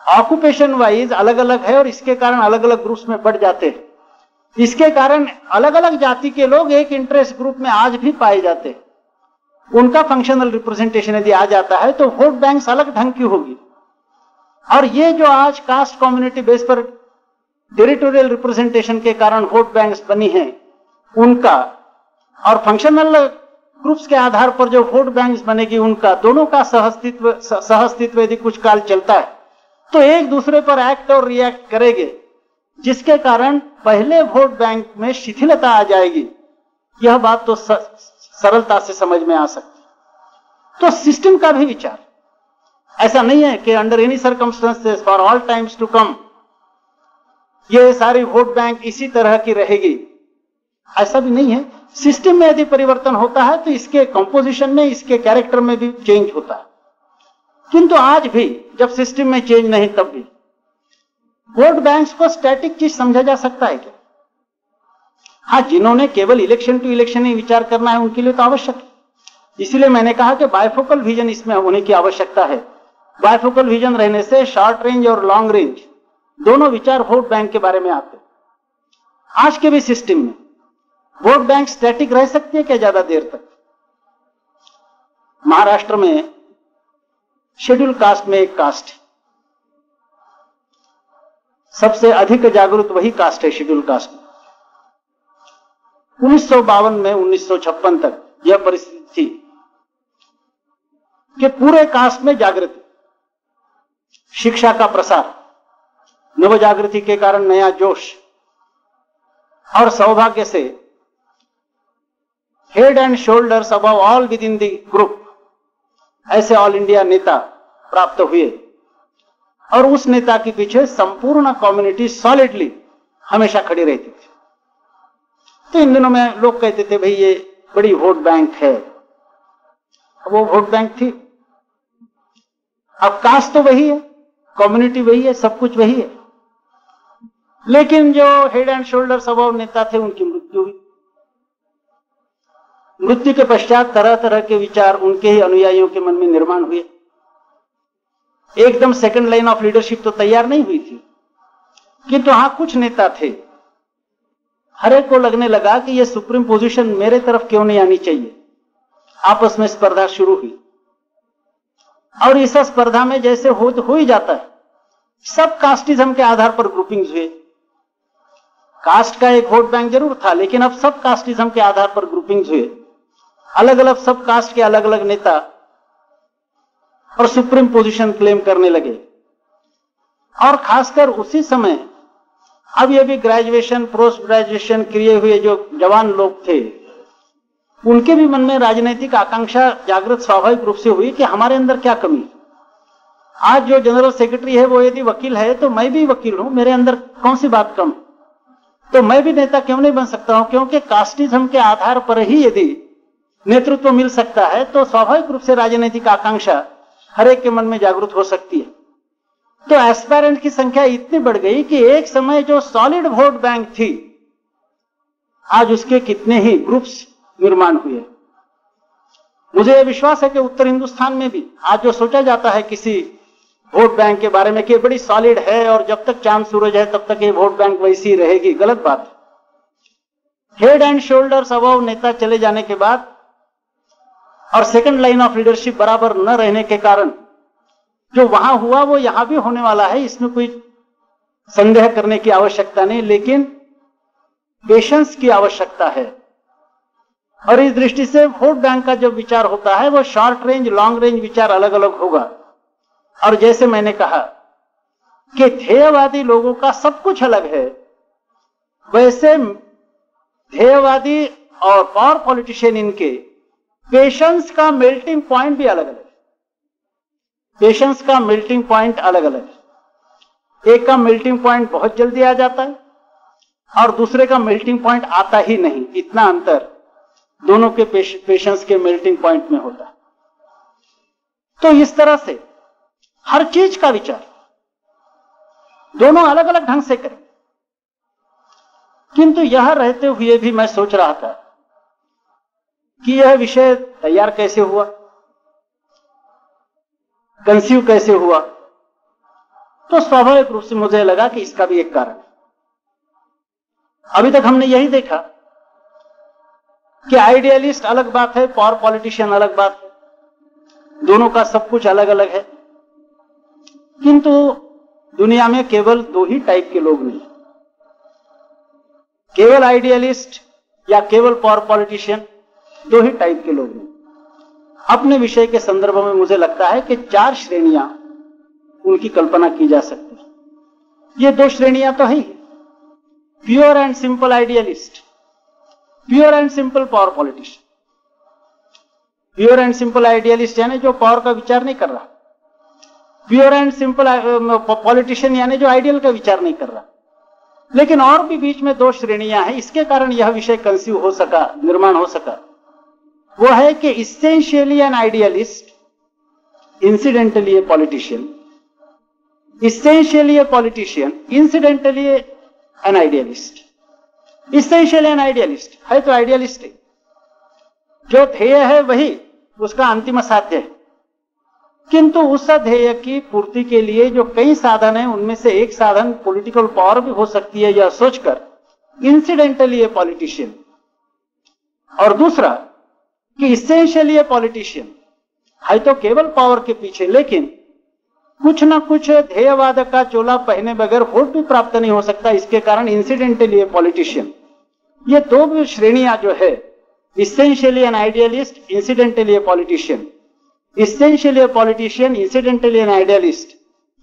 ऑक्यूपेशन वाइज अलग अलग है और इसके कारण अलग अलग ग्रुप्स में बढ़ जाते हैं। इसके कारण अलग अलग जाति के लोग एक इंटरेस्ट ग्रुप में आज भी पाए जाते हैं। उनका फंक्शनल रिप्रेजेंटेशन यदि आ जाता है तो वोट बैंक्स अलग ढंग की होगी। और ये जो आज कास्ट कम्युनिटी बेस पर टेरिटोरियल रिप्रेजेंटेशन के कारण वोट बैंक्स बनी है उनका, और फंक्शनल ग्रुप्स के आधार पर जो वोट बैंक्स बनेगी उनका, दोनों का सहअस्तित्व यदि कुछ काल चलता है तो एक दूसरे पर एक्ट और रिएक्ट करेंगे, जिसके कारण पहले वोट बैंक में शिथिलता आ जाएगी। यह बात तो सरलता से समझ में आ सकती। तो सिस्टम का भी विचार ऐसा नहीं है कि under any circumstances for all times to come ये सारी वोट बैंक इसी तरह की रहेगी, ऐसा भी नहीं है। सिस्टम में यदि परिवर्तन होता है तो इसके कंपोजिशन में, इसके कैरेक्टर में भी चेंज होता है। किंतु आज भी जब सिस्टम में चेंज नहीं तब भी वोट बैंक्स को स्टैटिक चीज समझा जा सकता है क्या? हाँ, जिन्होंने केवल इलेक्शन टू इलेक्शन ही विचार करना है उनके लिए तो आवश्यक है। इसलिए मैंने कहा कि बायफोकल विजन इसमें होने की आवश्यकता है। बायफोकल विजन रहने से शॉर्ट रेंज और लॉन्ग रेंज दोनों विचार वोट बैंक के बारे में आते हैं। आज के भी सिस्टम में वोट बैंक स्टैटिक रह सकती है क्या ज्यादा देर तक? महाराष्ट्र में शेड्यूल कास्ट में एक कास्ट है, सबसे अधिक जागरूक वही कास्ट है शेड्यूल कास्ट में। 1952 में 1956 तक यह परिस्थिति थी कि पूरे कास्ट में जागृति, शिक्षा का प्रसार, नव जागृति के कारण नया जोश और सौभाग्य से head and shoulders above all with in the group ऐसे ऑल इंडिया नेता प्राप्त हुए। और उस नेता के पीछे संपूर्ण कम्युनिटी सॉलिडली हमेशा खड़ी रहती थी। तो इन दिनों में लोग कहते थे भाई ये बड़ी वोट बैंक है। वो वोट बैंक थी। अब कास्ट तो वही है, कम्युनिटी वही है, सब कुछ वही है, लेकिन जो हेड एंड शोल्डर अबव नेता थे उनकी मृत्यु हुई। मृत्यु के पश्चात तरह तरह के विचार उनके ही अनुयायियों के मन में निर्माण हुए। एकदम सेकंड लाइन ऑफ लीडरशिप तो तैयार नहीं हुई थी, किंतु हाँ कुछ नेता थे, हर एक को लगने लगा कि ये सुप्रीम पोजीशन मेरे तरफ क्यों नहीं आनी चाहिए। आपस में स्पर्धा शुरू हुई और इस स्पर्धा में जैसे हो ही जाता है, सब कास्टिज्म के आधार पर ग्रुपिंग्स हुए। कास्ट का एक वोट बैंक जरूर था, लेकिन अब सब कास्टिज्म के आधार पर ग्रुपिंग्स हुए। अलग अलग सब कास्ट के अलग अलग नेता और सुप्रीम पोजीशन क्लेम करने लगे। और खासकर उसी समय अब ये भी ग्रेजुएशन पोस्ट ग्रेजुएशन किए हुए जो जवान लोग थे उनके भी मन में राजनीतिक आकांक्षा जागृत स्वाभाविक रूप से हुई कि हमारे अंदर क्या कमी है। आज जो जनरल सेक्रेटरी है वो यदि वकील है तो मैं भी वकील हूं, मेरे अंदर कौन सी बात कम है, तो मैं भी नेता क्यों नहीं बन सकता हूं? क्योंकि कास्टिज्म के आधार पर ही यदि नेतृत्व मिल सकता है तो स्वाभाविक रूप से राजनीतिक आकांक्षा हर एक के मन में जागृत हो सकती है। तो एस्पायरेंट की संख्या इतनी बढ़ गई कि एक समय जो सॉलिड वोट बैंक थी, आज उसके कितने ही ग्रुप्स निर्माण हुए। मुझे यह विश्वास है कि उत्तर हिंदुस्तान में भी आज जो सोचा जाता है किसी वोट बैंक के बारे में कि बड़ी सॉलिड है और जब तक चांद सूरज है तब तक ये वोट बैंक वैसी रहेगी, गलत बात है। हेड एंड शोल्डर्स अबव नेता चले जाने के बाद और सेकंड लाइन ऑफ लीडरशिप बराबर न रहने के कारण जो वहां हुआ वो यहां भी होने वाला है, इसमें कोई संदेह करने की आवश्यकता नहीं, लेकिन पेशेंस की आवश्यकता है। और इस दृष्टि से वोट बैंक का जो विचार होता है वो शॉर्ट रेंज लॉन्ग रेंज विचार अलग अलग होगा। और जैसे मैंने कहा कि ध्येयवादी लोगों का सब कुछ अलग है, वैसे ध्येयवादी और पावर पॉलिटिशियन इनके पेशेंस का मेल्टिंग पॉइंट भी अलग अलग है। पेशेंस का मेल्टिंग पॉइंट अलग अलग है। एक का मेल्टिंग पॉइंट बहुत जल्दी आ जाता है और दूसरे का मेल्टिंग पॉइंट आता ही नहीं। इतना अंतर दोनों के पेशेंस के मेल्टिंग पॉइंट में होता है। तो इस तरह से हर चीज का विचार दोनों अलग अलग ढंग से करें। किंतु यह रहते हुए भी मैं सोच रहा था कि यह विषय तैयार कैसे हुआ, कंसीव कैसे हुआ, तो स्वाभाविक रूप से मुझे लगा कि इसका भी एक कारण है। अभी तक हमने यही देखा कि आइडियलिस्ट अलग बात है, पावर पॉलिटिशियन अलग बात है, दोनों का सब कुछ अलग अलग है। किंतु दुनिया में केवल दो ही टाइप के लोग नहीं, केवल आइडियलिस्ट या केवल पावर पॉलिटिशियन, दो ही टाइप के लोग नहीं। अपने विषय के संदर्भ में मुझे लगता है कि 4 श्रेणियां उनकी कल्पना की जा सकती है। ये 2 श्रेणियां तो है, pure and simple idealist, pure and simple power politician. Pure and simple idealist यानी जो पावर का विचार नहीं कर रहा, प्योर एंड सिंपल पॉलिटिशियन यानी जो आइडियल का विचार नहीं कर रहा। लेकिन और भी बीच में 2 श्रेणियां हैं, इसके कारण यह विषय कंसीव हो सका, निर्माण हो सका। वो है कि essentially an idealist, incidentally a politician, essentially a politician, incidentally an idealist. Essentially an idealist है तो आइडियलिस्ट है, जो ध्येय है वही उसका अंतिम साध्य है। किंतु उस ध्येय की पूर्ति के लिए जो कई साधन है उनमें से एक साधन पॉलिटिकल पावर भी हो सकती है, यह सोचकर इंसिडेंटली ए पॉलिटिशियन। और दूसरा कि इसेंशियली ए पॉलिटिशियन है तो केवल पावर के पीछे, लेकिन कुछ ना कुछ ध्येयवाद का चोला पहने बगैर वोट भी प्राप्त नहीं हो सकता, इसके कारण इंसिडेंटली ए पॉलिटिशियन। ये 2 श्रेणियां जो है, essentially an idealist, incidentally a politician, essentially a politician, incidentally an idealist,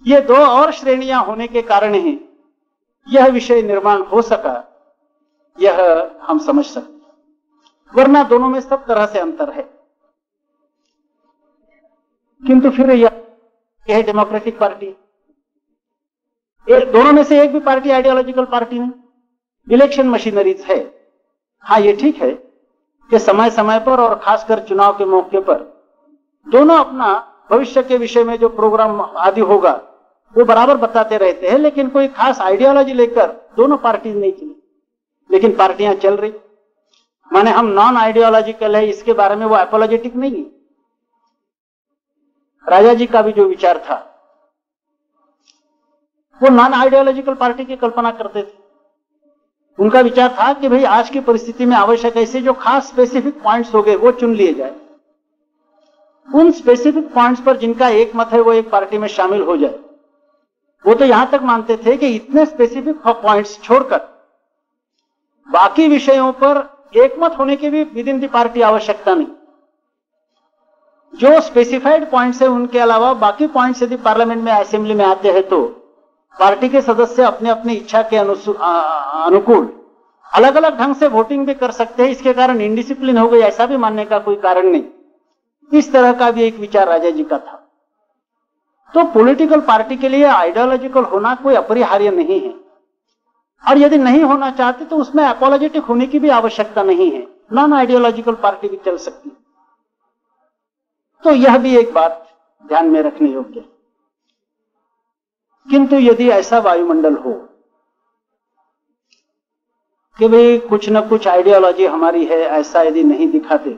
ये 2 और श्रेणियां होने के कारण ही यह विषय निर्माण हो सका, यह हम समझ सकते, वरना दोनों में सब तरह से अंतर है। किंतु फिर यह डेमोक्रेटिक पार्टी, दोनों में से एक भी पार्टी आइडियोलॉजिकल पार्टी नहीं, इलेक्शन मशीनरीज है। हाँ, ये ठीक है कि समय समय पर और खासकर चुनाव के मौके पर दोनों अपना भविष्य के विषय में जो प्रोग्राम आदि होगा वो बराबर बताते रहते हैं, लेकिन कोई खास आइडियोलॉजी लेकर दोनों पार्टी नहीं चली। लेकिन पार्टियां चल रही, माने हम नॉन आइडियोलॉजिकल है, इसके बारे में वो एपोलॉजेटिक नहीं है। राजा जी का भी जो विचार था वो नॉन आइडियोलॉजिकल पार्टी की कल्पना करते थे। उनका विचार था कि भाई आज की परिस्थिति में आवश्यक ऐसे जो खास स्पेसिफिक पॉइंट्स हो गए वो चुन लिए जाए, उन स्पेसिफिक पॉइंट्स पर जिनका एक मत है वो एक पार्टी में शामिल हो जाए। वो तो यहां तक मानते थे कि इतने स्पेसिफिक पॉइंट्स छोड़कर बाकी विषयों पर एकमत होने की भी विद इन दी पार्टी आवश्यकता नहीं। जो स्पेसिफाइड पॉइंट्स है उनके अलावा बाकी पॉइंट्स यदि पार्लियामेंट में, असेंबली में आते हैं तो पार्टी के सदस्य अपने अपने इच्छा के अनुकूल अलग अलग ढंग से वोटिंग भी कर सकते हैं, इसके कारण इंडिसिप्लिन हो गई ऐसा भी मानने का कोई कारण नहीं। इस तरह का भी एक विचार राजा जी का था। तो पॉलिटिकल पार्टी के लिए आइडियोलॉजिकल होना कोई अपरिहार्य नहीं है, और यदि नहीं होना चाहते तो उसमें अपोलोजेटिक होने की भी आवश्यकता नहीं है, नॉन आइडियोलॉजिकल पार्टी भी चल सकती है। तो यह भी एक बात ध्यान में रखने योग्य है। किंतु यदि ऐसा वायुमंडल हो कि भाई कुछ न कुछ आइडियोलॉजी हमारी है, ऐसा यदि नहीं दिखाते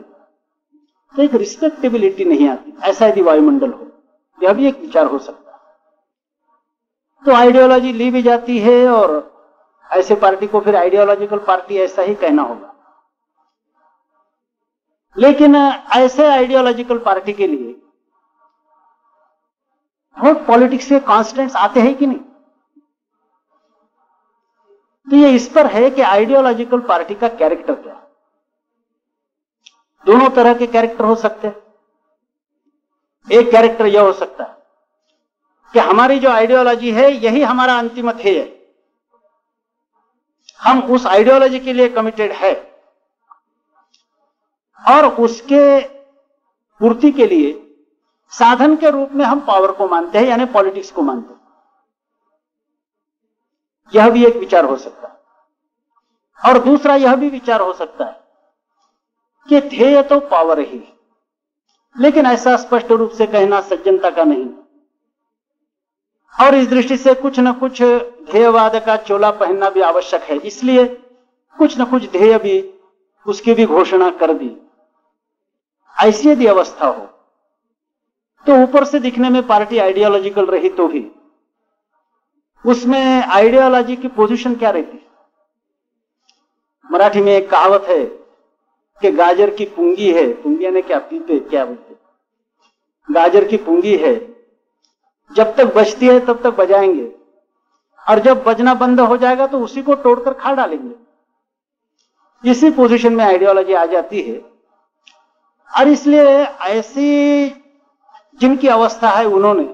तो एक रिस्पेक्टेबिलिटी नहीं आती, ऐसा यदि वायुमंडल हो, यह भी एक विचार हो सकता है। तो आइडियोलॉजी ली भी जाती है और ऐसे पार्टी को फिर आइडियोलॉजिकल पार्टी ऐसा ही कहना होगा। लेकिन ऐसे आइडियोलॉजिकल पार्टी के लिए वोट पॉलिटिक्स के कॉन्स्टेंट्स आते हैं कि नहीं? तो ये इस पर है कि आइडियोलॉजिकल पार्टी का कैरेक्टर क्या है। दोनों तरह के कैरेक्टर हो सकते हैं। एक कैरेक्टर यह हो सकता है कि हमारी जो आइडियोलॉजी है यही हमारा अंतिम ध्येय है, हम उस आइडियोलॉजी के लिए कमिटेड है और उसके पूर्ति के लिए साधन के रूप में हम पावर को मानते हैं, यानी पॉलिटिक्स को मानते हैं। यह भी एक विचार हो सकता है। और दूसरा यह भी विचार हो सकता है कि ध्येय तो पावर ही है, लेकिन ऐसा स्पष्ट रूप से कहना सज्जनता का नहीं, और इस दृष्टि से कुछ न कुछ ध्येयवाद का चोला पहनना भी आवश्यक है, इसलिए कुछ न कुछ ध्येय भी उसकी भी घोषणा कर दी। ऐसी यदि अवस्था हो तो ऊपर से दिखने में पार्टी आइडियोलॉजिकल रही तो भी उसमें आइडियोलॉजी की पोजीशन क्या रहती है? मराठी में एक कहावत है कि गाजर की पुंगी है, पुंगी यानी क्या, पीपे क्या बोलते, गाजर की पुंगी है, जब तक बजती है तब तक बजाएंगे, और जब बजना बंद हो जाएगा तो उसी को तोड़कर खा डालेंगे। इसी पोजीशन में आइडियोलॉजी आ जाती है। और इसलिए ऐसी जिनकी अवस्था है उन्होंने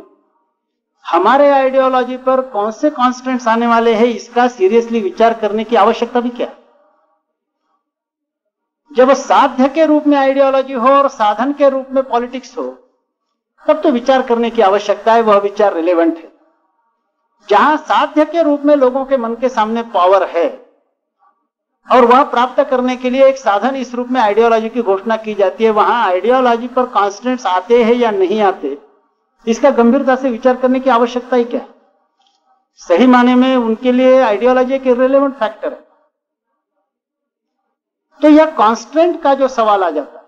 हमारे आइडियोलॉजी पर कौन से कॉन्स्टेंट्स आने वाले हैं इसका सीरियसली विचार करने की आवश्यकता भी क्या है। जब साध्य के रूप में आइडियोलॉजी हो और साधन के रूप में पॉलिटिक्स हो तब तो विचार करने की आवश्यकता है, वह विचार रिलेवेंट है। जहां साध्य के रूप में लोगों के मन के सामने पावर है और वह प्राप्त करने के लिए एक साधन इस रूप में आइडियोलॉजी की घोषणा की जाती है, वहां आइडियोलॉजी पर कॉन्स्टेंट्स आते हैं या नहीं आते इसका गंभीरता से विचार करने की आवश्यकता ही क्या है। सही माने में उनके लिए आइडियोलॉजी एक इररिलेवेंट फैक्टर है। तो यह कॉन्स्टेंट का जो सवाल आ जाता है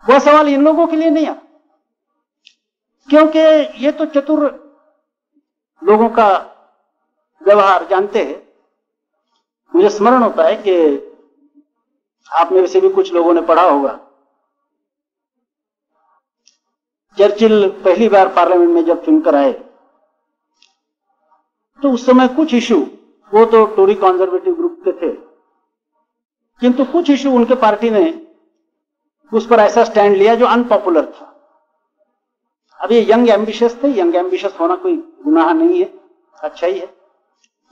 वह सवाल इन लोगों के लिए नहीं आता, क्योंकि ये तो चतुर लोगों का व्यवहार जानते हैं। मुझे स्मरण होता है कि आप में से भी कुछ लोगों ने पढ़ा होगा, चर्चिल पहली बार पार्लियामेंट में जब चुनकर आए तो उस समय कुछ इशू, वो तो टोरी कंजर्वेटिव ग्रुप के थे, किंतु कुछ इशू उनके पार्टी ने उस पर ऐसा स्टैंड लिया जो अनपॉपुलर था। अब ये यंग एम्बिशियस थे, यंग एम्बिशियस होना कोई गुनाह नहीं है, अच्छा ही है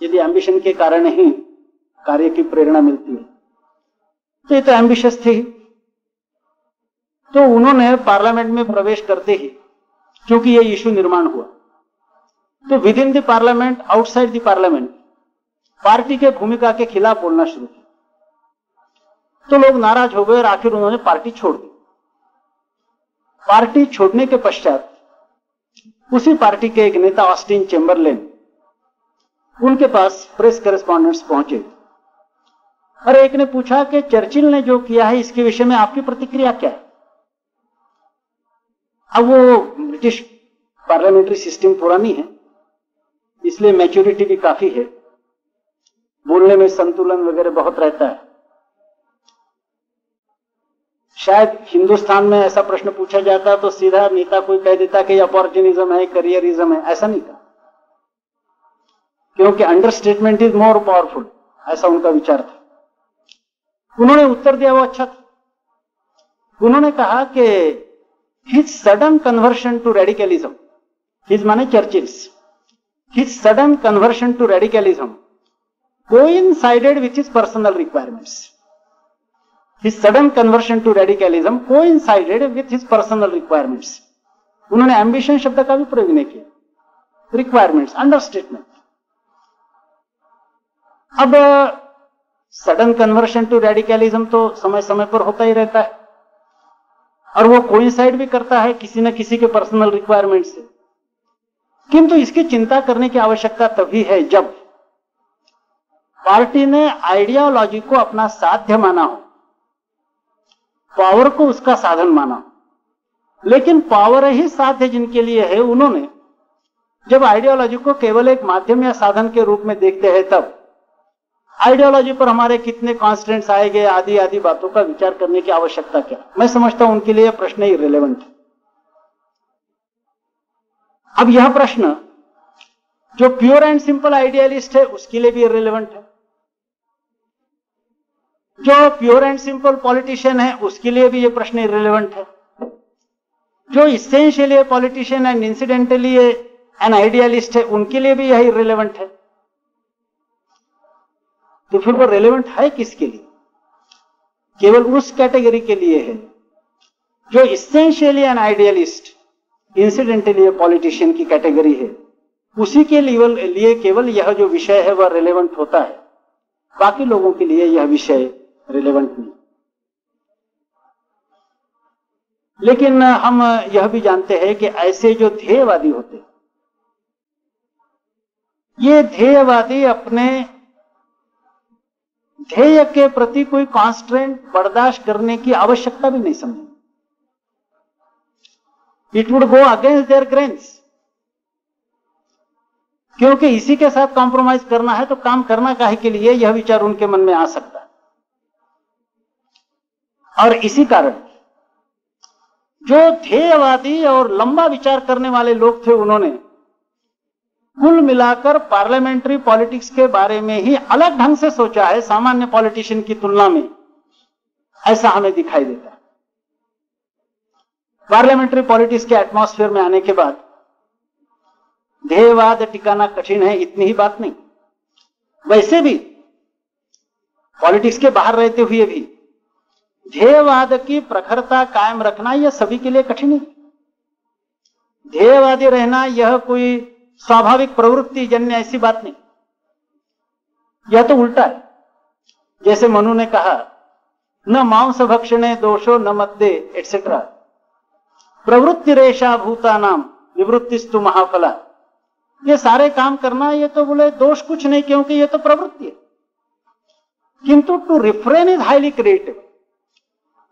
यदि एम्बिशन के कारण ही कार्य की प्रेरणा मिलती है। तो ये तो एम्बिशियस थे ही, तो उन्होंने पार्लियामेंट में प्रवेश करते ही, क्योंकि ये इशू निर्माण हुआ, तो with in the parliament, outside the parliament party के भूमिका के खिलाफ बोलना शुरू किया। तो लोग नाराज हो गए और आखिर उन्होंने पार्टी छोड़ दी। पार्टी छोड़ने के पश्चात उसी पार्टी के एक नेता ऑस्टिन चेम्बरलेन, उनके पास प्रेस करेस्पॉन्डेंट्स पहुंचे और एक ने पूछा कि चर्चिल ने जो किया है इसके विषय में आपकी प्रतिक्रिया क्या है। अब वो ब्रिटिश पार्लियामेंट्री सिस्टम पुरानी है, इसलिए मैच्योरिटी भी काफी है, बोलने में संतुलन वगैरह बहुत रहता है। शायद हिंदुस्तान में ऐसा प्रश्न पूछा जाता तो सीधा नेता कोई कह देता कि अपॉर्चुनिज्म है, करियरिज्म है, ऐसा नहीं था, क्योंकि अंडरस्टेटमेंट इज मोर पावरफुल, ऐसा उनका विचार था। उन्होंने उत्तर दिया वो अच्छा था। उन्होंने कहा कि his sudden conversion to radicalism, his माने Churchill's, his sudden conversion to radicalism coincided with his personal requirements. His sudden conversion to radicalism coincided with his personal requirements. उन्होंने एम्बिशन शब्द का भी प्रयोग नहीं किया, रिक्वायरमेंट्स, अंडरस्टेटमेंट। अब सडन कन्वर्शन टू रेडिकलिज्म तो समय समय पर होता ही रहता है और वो कोइंसाइड भी करता है किसी न किसी के पर्सनल रिक्वायरमेंट से, किंतु इसकी चिंता करने की आवश्यकता तभी है जब पार्टी ने आइडियोलॉजी को अपना साध्य माना हो, पावर को उसका साधन माना हो। लेकिन पावर ही साध्य जिनके लिए है, उन्होंने जब आइडियोलॉजी को केवल एक माध्यम या साधन के रूप में देखते हैं, तब आइडियोलॉजी पर हमारे कितने कॉन्स्टेंट्स आएंगे आदि आदि बातों का विचार करने की आवश्यकता क्या। मैं समझता हूं उनके लिए यह प्रश्न इररिलेवेंट है। अब यह प्रश्न जो प्योर एंड सिंपल आइडियलिस्ट है उसके लिए भी इररिलेवेंट है, जो प्योर एंड सिंपल पॉलिटिशियन है उसके लिए भी यह प्रश्न इररिलेवेंट है, जो essentially politician and incidentally an idealist है उनके लिए भी यह इररिलेवेंट है। तो फिर वो रेलेवेंट है किसके लिए? केवल उस कैटेगरी के लिए है जो essentially an idealist, incidentally politician की कैटेगरी है। उसी के लिए केवल यह जो विषय है वह रेलेवेंट होता है, बाकी लोगों के लिए यह विषय रेलेवेंट नहीं। लेकिन हम यह भी जानते हैं कि ऐसे जो ध्येयवादी होते हैं, ये ध्येयवादी अपने ध्येय के प्रति कोई कॉन्स्ट्रेंट बर्दाश्त करने की आवश्यकता भी नहीं समझे। It would go against their grains, क्योंकि इसी के साथ कॉम्प्रोमाइज करना है तो काम करना काहे के लिए, यह विचार उनके मन में आ सकता है। और इसी कारण जो ध्येयवादी और लंबा विचार करने वाले लोग थे, उन्होंने कुल मिलाकर पार्लियामेंट्री पॉलिटिक्स के बारे में ही अलग ढंग से सोचा है सामान्य पॉलिटिशियन की तुलना में, ऐसा हमें दिखाई देता है। पार्लियामेंट्री पॉलिटिक्स के एटमॉस्फेयर में आने के बाद ध्येयवाद टिकाना कठिन है, इतनी ही बात नहीं। वैसे भी पॉलिटिक्स के बाहर रहते हुए भी ध्येयवाद की प्रखरता कायम रखना यह सभी के लिए कठिन है। ध्येयवादी रहना यह कोई स्वाभाविक प्रवृत्ति जन्य ऐसी बात नहीं, यह तो उल्टा है। जैसे मनु ने कहा, न मांस भक्षणे दोषो न मद्दे एटसेट्रा, प्रवृत्ति रेशा भूतानाम विवृत्तिस्तु महाफला। ये सारे काम करना, ये तो बोले दोष कुछ नहीं, क्योंकि ये तो प्रवृत्ति है। किंतु to refrain is highly creative,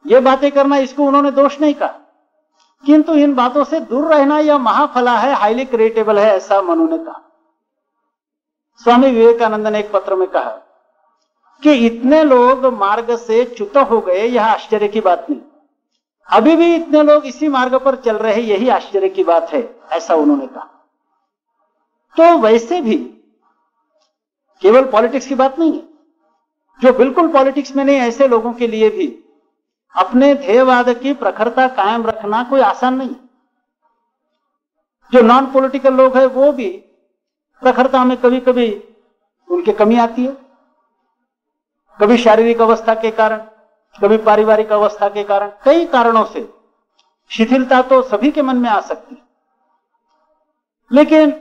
ये बातें करना, इसको उन्होंने दोष नहीं कहा। किंतु इन बातों से दूर रहना यह महाफला है, हाईली क्रिएटेबल है, ऐसा मनु ने कहा। स्वामी विवेकानंद ने एक पत्र में कहा कि इतने लोग मार्ग से च्युत हो गए, यह आश्चर्य की बात नहीं, अभी भी इतने लोग इसी मार्ग पर चल रहे हैं, यही आश्चर्य की बात है, ऐसा उन्होंने कहा। तो वैसे भी केवल पॉलिटिक्स की बात नहीं है, जो बिल्कुल पॉलिटिक्स में नहीं, ऐसे लोगों के लिए भी अपने ध्येयवाद की प्रखरता कायम रखना कोई आसान नहीं। जो नॉन पॉलिटिकल लोग हैं वो भी प्रखरता में कभी कभी उनकी कमी आती है, कभी शारीरिक अवस्था के कारण, कभी पारिवारिक अवस्था के कारण, कई कारणों से शिथिलता तो सभी के मन में आ सकती है। लेकिन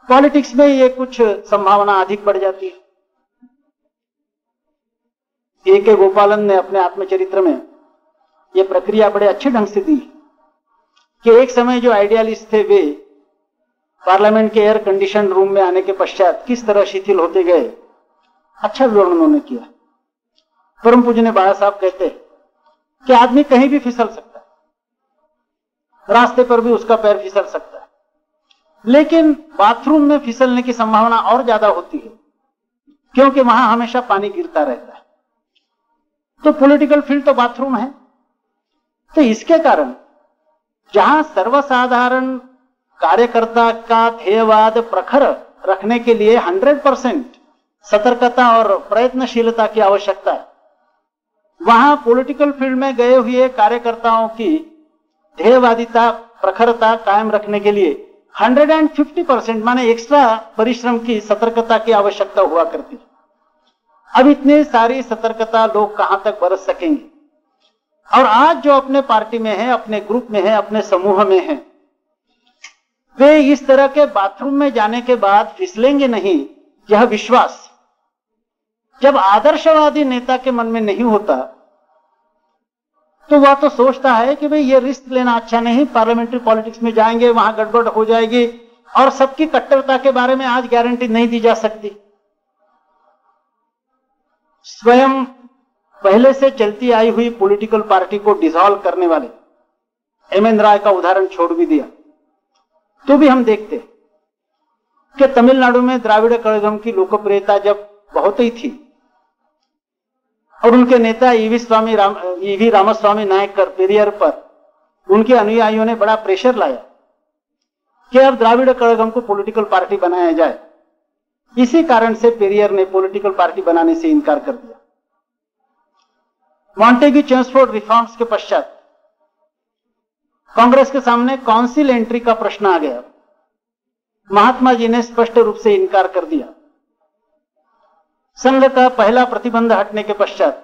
पॉलिटिक्स में ये कुछ संभावना अधिक बढ़ जाती है। ए.के. गोपालन ने अपने आत्मचरित्र में यह प्रक्रिया बड़े अच्छे ढंग से दी कि एक समय जो आइडियलिस्ट थे वे पार्लियामेंट के एयर कंडीशन रूम में आने के पश्चात किस तरह शिथिल होते गए, अच्छा विवरण उन्होंने किया। परम पूज्य बाबा साहब कहते हैं कि आदमी कहीं भी फिसल सकता है, रास्ते पर भी उसका पैर फिसल सकता है, लेकिन बाथरूम में फिसलने की संभावना और ज्यादा होती है, क्योंकि वहां हमेशा पानी गिरता रहता है। तो पॉलिटिकल फील्ड तो बाथरूम है। तो इसके कारण जहां सर्वसाधारण कार्यकर्ता का ध्येयवाद प्रखर रखने के लिए 100% सतर्कता और प्रयत्नशीलता की आवश्यकता है, वहां पॉलिटिकल फील्ड में गए हुए कार्यकर्ताओं की ध्येयवादिता प्रखरता कायम रखने के लिए 150% माने एक्स्ट्रा परिश्रम की, सतर्कता की आवश्यकता हुआ करती। अब इतनी सारी सतर्कता लोग कहां तक बरत सकेंगे? और आज जो अपने पार्टी में है, अपने ग्रुप में है, अपने समूह में है, वे इस तरह के बाथरूम में जाने के बाद फिसलेंगे नहीं। यह विश्वास जब आदर्शवादी नेता के मन में नहीं होता तो वह तो सोचता है कि भाई ये रिस्क लेना अच्छा नहीं, पार्लियामेंट्री पॉलिटिक्स में जाएंगे, वहां गड़बड़ हो जाएगी, और सबकी कट्टरता के बारे में आज गारंटी नहीं दी जा सकती। स्वयं पहले से चलती आई हुई पॉलिटिकल पार्टी को डिसॉल्व करने वाले एम.एन. राय का उदाहरण छोड़ भी दिया तो भी हम देखते कि तमिलनाडु में द्राविड़ कड़गम की लोकप्रियता जब बहुत ही थी और उनके नेता ईवी रामस्वामी नायकर पेरियर पर उनके अनुयायियों ने बड़ा प्रेशर लाया कि अब द्राविड़ कड़गम को पॉलिटिकल पार्टी बनाया जाए। इसी कारण से पेरियर ने पॉलिटिकल पार्टी बनाने से इनकार कर दिया। मॉन्टेग्यू चेम्सफोर्ड रिफॉर्म्स के पश्चात कांग्रेस के सामने काउंसिल एंट्री का प्रश्न आ गया। महात्मा जी ने स्पष्ट रूप से इनकार कर दिया। संघ का पहला प्रतिबंध हटने के पश्चात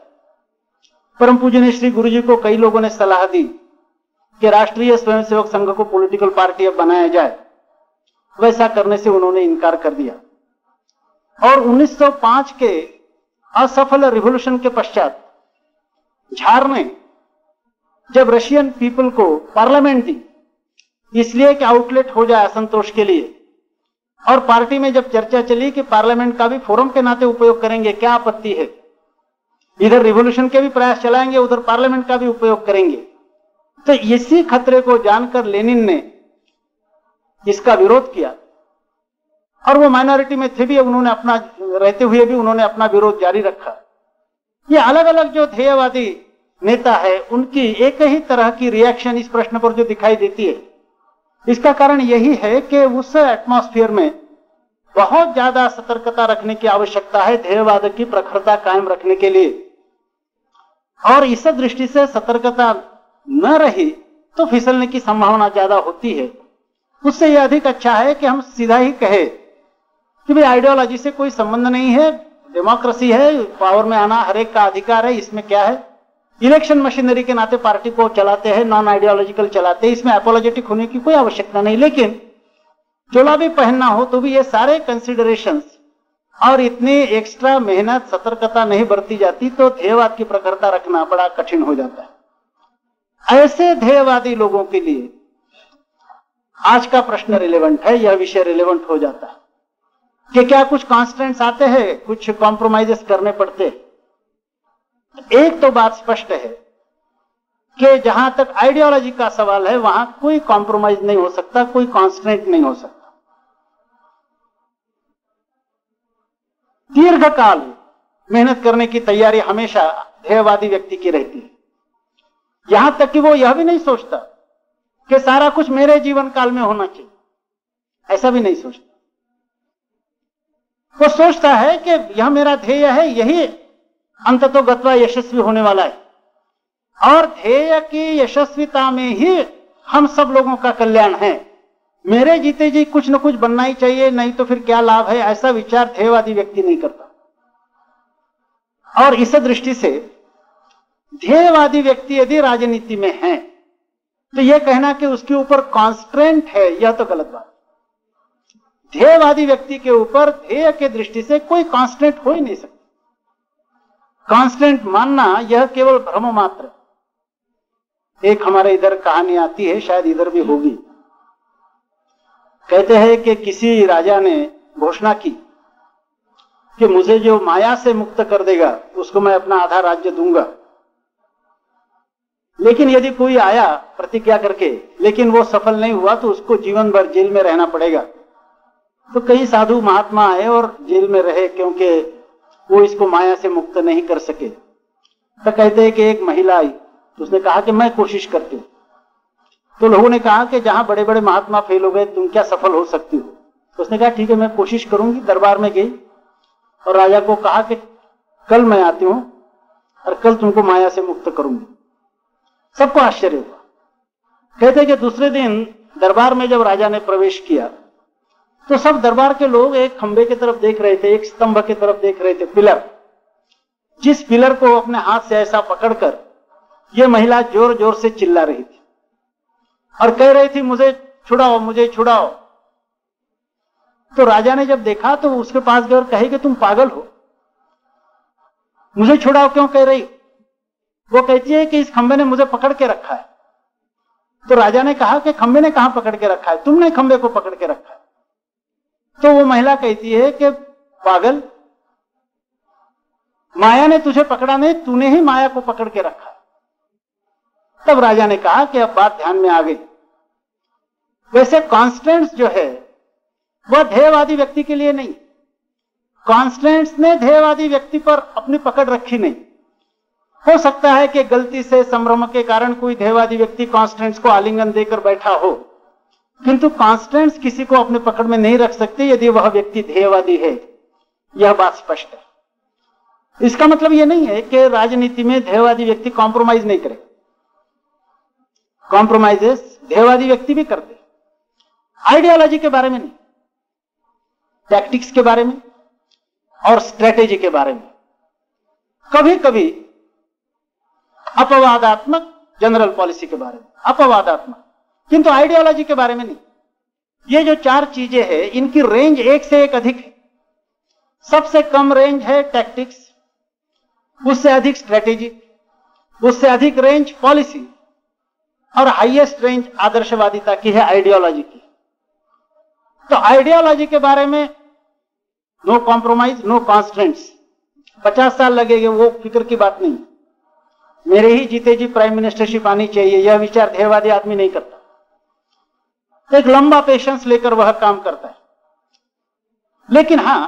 परम पूजनीय श्री गुरु जी को कई लोगों ने सलाह दी कि राष्ट्रीय स्वयंसेवक संघ को पॉलिटिकल पार्टी अब बनाया जाए। वैसा करने से उन्होंने इनकार कर दिया और 1905 के असफल रिवॉल्यूशन के पश्चात झार ने जब रशियन पीपल को पार्लियामेंट दी, इसलिए कि आउटलेट हो जाए असंतोष के लिए, और पार्टी में जब चर्चा चली कि पार्लियामेंट का भी फोरम के नाते उपयोग करेंगे, क्या आपत्ति है, इधर रिवॉल्यूशन के भी प्रयास चलाएंगे, उधर पार्लियामेंट का भी उपयोग करेंगे, तो इसी खतरे को जानकर लेनिन ने इसका विरोध किया और वो माइनॉरिटी में थे भी, उन्होंने अपना रहते हुए भी उन्होंने अपना विरोध जारी रखा। ये अलग अलग जो ध्येयवादी नेता है उनकी एक ही तरह की रिएक्शन इस प्रश्न पर जो दिखाई देती है, इसका कारण यही है कि उस एटमॉस्फेयर में बहुत ज्यादा सतर्कता रखने की आवश्यकता है ध्येयवाद की प्रखरता कायम रखने के लिए, और इस दृष्टि से सतर्कता न रही तो फिसलने की संभावना ज्यादा होती है। उससे यह अधिक अच्छा है कि हम सीधा ही कहे कि भाई आइडियोलॉजी से कोई संबंध नहीं है, डेमोक्रेसी है, पावर में आना हर एक का अधिकार है, इसमें क्या है, इलेक्शन मशीनरी के नाते पार्टी को चलाते हैं, नॉन आइडियोलॉजिकल चलाते हैं, इसमें एपोलॉजेटिक होने की कोई आवश्यकता नहीं। लेकिन चोला भी पहनना हो तो भी ये सारे कंसिडरेशंस और इतनी एक्स्ट्रा मेहनत सतर्कता नहीं बरती जाती तो ध्येयवाद की प्रखरता रखना बड़ा कठिन हो जाता है। ऐसे ध्येयवादी लोगों के लिए आज का प्रश्न रिलेवेंट है, यह विषय रिलेवेंट हो जाता है कि क्या कुछ कॉन्स्टेंट्स आते हैं, कुछ कॉम्प्रोमाइजेस करने पड़ते हैं। एक तो बात स्पष्ट है कि जहां तक आइडियोलॉजी का सवाल है वहां कोई कॉम्प्रोमाइज नहीं हो सकता, कोई कॉन्स्टेंट नहीं हो सकता। दीर्घकाल मेहनत करने की तैयारी हमेशा ध्येयवादी व्यक्ति की रहती है, यहां तक कि वो यह भी नहीं सोचता कि सारा कुछ मेरे जीवन काल में होना चाहिए, ऐसा भी नहीं सोचता। वो सोचता है कि यह मेरा ध्येय है, यही अंततो गत्वा यशस्वी होने वाला है, और ध्येय की यशस्विता में ही हम सब लोगों का कल्याण है। मेरे जीते जी कुछ न कुछ बनना ही चाहिए, नहीं तो फिर क्या लाभ है, ऐसा विचार ध्येयवादी व्यक्ति नहीं करता। और इस दृष्टि से ध्येयवादी व्यक्ति यदि राजनीति में है तो यह कहना कि उसके ऊपर कॉन्स्ट्रेंट है, यह तो गलत बात। ध्येयवादी व्यक्ति के ऊपर ध्येय के दृष्टि से कोई कॉन्स्टेंट हो ही नहीं सकता। कॉन्स्टेंट मानना यह केवल भ्रम मात्र। एक हमारे इधर कहानी आती है, शायद इधर भी होगी। कहते हैं कि किसी राजा ने घोषणा की कि मुझे जो माया से मुक्त कर देगा उसको मैं अपना आधा राज्य दूंगा, लेकिन यदि कोई आया प्रतिज्ञा करके लेकिन वो सफल नहीं हुआ तो उसको जीवन भर जेल में रहना पड़ेगा। तो कई साधु महात्मा आए और जेल में रहे क्योंकि वो इसको माया से मुक्त नहीं कर सके। तो कहते हैं कि एक महिला आई तो उसने कहा कि मैं कोशिश करती हूँ। तो लोगों ने कहा कि जहां बड़े बड़े महात्मा फेल हो गए तुम क्या सफल हो सकती हो? तो उसने कहा ठीक है मैं कोशिश करूंगी। दरबार में गई और राजा को कहा कि कल मैं आती हूं और कल तुमको माया से मुक्त करूंगी। सबको आश्चर्य हुआ। कहते कि दूसरे दिन दरबार में जब राजा ने प्रवेश किया तो सब दरबार के लोग एक खंबे की तरफ देख रहे थे, एक स्तंभ की तरफ देख रहे थे, पिलर, जिस पिलर को अपने हाथ से ऐसा पकड़कर यह महिला जोर जोर से चिल्ला रही थी और कह रही थी मुझे छुड़ाओ, मुझे छुड़ाओ। तो राजा ने जब देखा तो उसके पास गए और कहे कि तुम पागल हो, मुझे छुड़ाओ क्यों कह रही? वो कहती है कि इस खंबे ने मुझे पकड़ के रखा है। तो राजा ने कहा कि खंबे ने कहां पकड़ के रखा है? तुमने खंबे को पकड़ के रखा है। तो वो महिला कहती है कि पागल, माया ने तुझे पकड़ा नहीं, तूने ही माया को पकड़ के रखा है। तब राजा ने कहा कि अब बात ध्यान में आ गई। वैसे कॉन्स्टेंट्स जो है वह ध्येयवादी व्यक्ति के लिए नहीं, कॉन्स्टेंट्स ने ध्येयवादी व्यक्ति पर अपनी पकड़ रखी नहीं। हो सकता है कि गलती से संभ्रम के कारण कोई ध्येयवादी व्यक्ति कॉन्स्टेंट्स को आलिंगन देकर बैठा हो, किंतु कॉन्स्टेंट्स किसी को अपने पकड़ में नहीं रख सकते यदि वह व्यक्ति ध्येयवादी है, यह बात स्पष्ट है। इसका मतलब यह नहीं है कि राजनीति में ध्येयवादी व्यक्ति कॉम्प्रोमाइज नहीं करे, कॉम्प्रोमाइजेस ध्येयवादी व्यक्ति भी करते, आइडियोलॉजी के बारे में नहीं, टैक्टिक्स के बारे में और स्ट्रेटेजी के बारे में, कभी कभी अपवादात्मक जनरल पॉलिसी के बारे में, अपवादात्मक, किंतु आइडियोलॉजी के बारे में नहीं। ये जो चार चीजें हैं इनकी रेंज एक से एक अधिक है। सबसे कम रेंज है टैक्टिक्स, उससे अधिक स्ट्रेटेजी, उससे अधिक रेंज पॉलिसी और हाईएस्ट रेंज आदर्शवादिता की है, आइडियोलॉजी की। तो आइडियोलॉजी के बारे में नो कॉम्प्रोमाइज, नो कॉन्स्टेंट्स। 50 साल लगेंगे वो फिक्र की बात नहीं। मेरे ही जीते जी प्राइम मिनिस्टरशिप आनी चाहिए, यह विचार ध्येयवादी आदमी नहीं करता। एक लंबा पेशेंस लेकर वह काम करता है। लेकिन हां,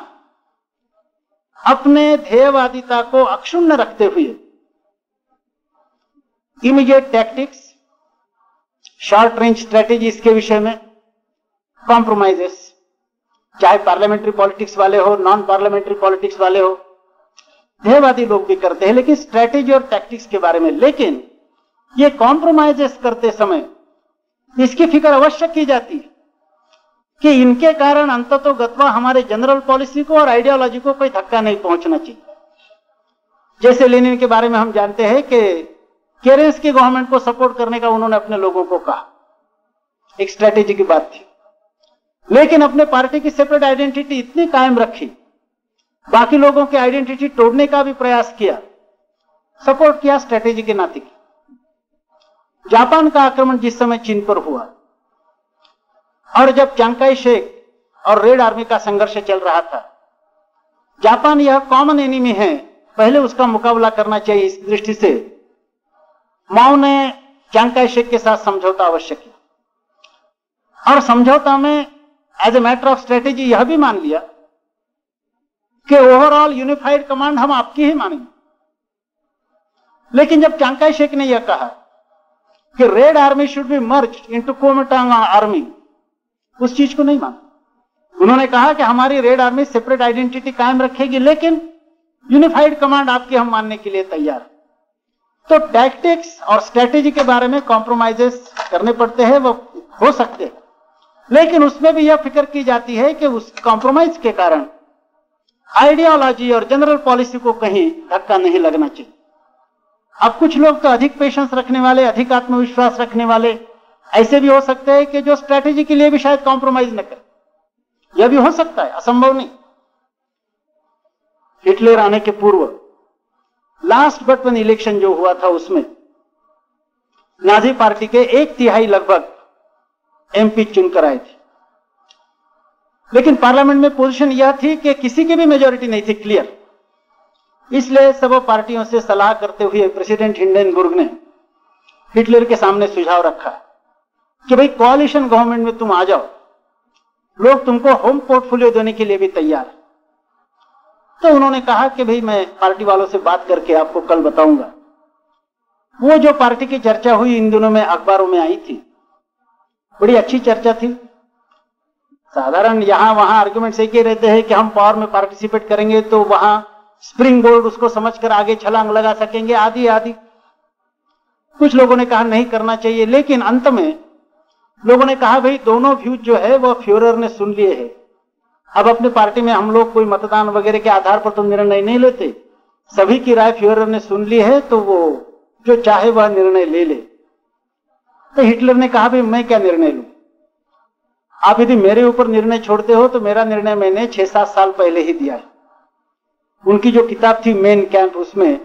अपने ध्येयवादिता को अक्षुण्ण रखते हुए immediate tactics, short range strategy के विषय में कॉम्प्रोमाइजेस, चाहे पार्लियामेंट्री पॉलिटिक्स वाले हो, नॉन पार्लियामेंट्री पॉलिटिक्स वाले हो, ध्येयवादी लोग भी करते हैं, लेकिन स्ट्रेटेजी और टैक्टिक्स के बारे में। लेकिन ये कॉम्प्रोमाइजेस करते समय इसकी फिक्र अवश्य की जाती है कि इनके कारण अंततोगत्वा हमारे जनरल पॉलिसी को और आइडियोलॉजी को कोई धक्का नहीं पहुंचना चाहिए। जैसे लेनिन के बारे में हम जानते हैं कि केरेंस की गवर्नमेंट को सपोर्ट करने का उन्होंने अपने लोगों को कहा, एक स्ट्रेटेजी की बात थी, लेकिन अपने पार्टी की सेपरेट आइडेंटिटी इतनी कायम रखी, बाकी लोगों की आइडेंटिटी तोड़ने का भी प्रयास किया, सपोर्ट किया स्ट्रेटेजी के नाते। जापान का आक्रमण जिस समय चीन पर हुआ और जब चांगकाई शेक और रेड आर्मी का संघर्ष चल रहा था, जापान यह कॉमन एनिमी है, पहले उसका मुकाबला करना चाहिए, इस दृष्टि से माओ ने चांगकाई शेक के साथ समझौता अवश्य किया और समझौता में as a matter of strategy यह भी मान लिया कि ओवरऑल यूनिफाइड कमांड हम आपकी ही मानेंगे। लेकिन जब चांगकाई शेक ने यह कहा कि red army should be merged into Kuomintang army, उस चीज को नहीं माना। उन्होंने कहा कि हमारी रेड आर्मी सेपरेट आइडेंटिटी कायम रखेगी, लेकिन यूनिफाइड कमांड आपकी हम मानने के लिए तैयार। तो टैक्टिक्स और स्ट्रेटेजी के बारे में कॉम्प्रोमाइजेस करने पड़ते हैं, वो हो सकते हैं, लेकिन उसमें भी यह फिक्र की जाती है कि उस कॉम्प्रोमाइज के कारण आइडियोलॉजी और जनरल पॉलिसी को कहीं धक्का नहीं लगना चाहिए। अब कुछ लोग तो अधिक पेशेंस रखने वाले, अधिक आत्मविश्वास रखने वाले ऐसे भी हो सकते हैं कि जो स्ट्रेटेजी के लिए भी शायद कॉम्प्रोमाइज न करें, यह भी हो सकता है, असंभव नहीं। हिटलर आने के पूर्व लास्ट बट वन इलेक्शन जो हुआ था उसमें नाजी पार्टी के 1/3 लगभग एमपी चुनकर आए थे, लेकिन पार्लियामेंट में पोजीशन यह थी कि किसी की भी मेजोरिटी नहीं थी क्लियर। इसलिए सब पार्टियों से सलाह करते हुए प्रेसिडेंट हिंडेनबुर्ग ने हिटलर के सामने सुझाव रखा कि भाई कोalition गवर्नमेंट में तुम आ जाओ, लोग तुमको होम पोर्टफोलियो देने के लिए भी तैयार है। तो उन्होंने कहा कि भाई मैं पार्टी वालों से बात करके आपको कल बताऊंगा। वो जो पार्टी की चर्चा हुई इन दिनों में अखबारों में आई थी, बड़ी अच्छी चर्चा थी। साधारण यहां वहां आर्गुमेंट्स एक ही रहते हैं कि हम पावर में पार्टिसिपेट करेंगे तो वहां स्प्रिंग बोर्ड उसको समझकर आगे छलांग लगा सकेंगे, आदि आदि। कुछ लोगों ने कहा नहीं करना चाहिए, लेकिन अंत में लोगों ने कहा भाई दोनों व्यूज जो है वो फ्यूरर ने सुन लिए हैं, अब अपने पार्टी में हम लोग कोई मतदान वगैरह के आधार पर तो निर्णय नहीं लेते, सभी की राय फ्यूरर ने सुन ली है तो वो जो चाहे वह निर्णय ले ले। तो हिटलर ने कहा भाई मैं क्या निर्णय लूं, आप यदि मेरे ऊपर निर्णय छोड़ते हो तो मेरा निर्णय मैंने 6-7 साल पहले ही दिया है। उनकी जो किताब थी मेन कैंप, उसमें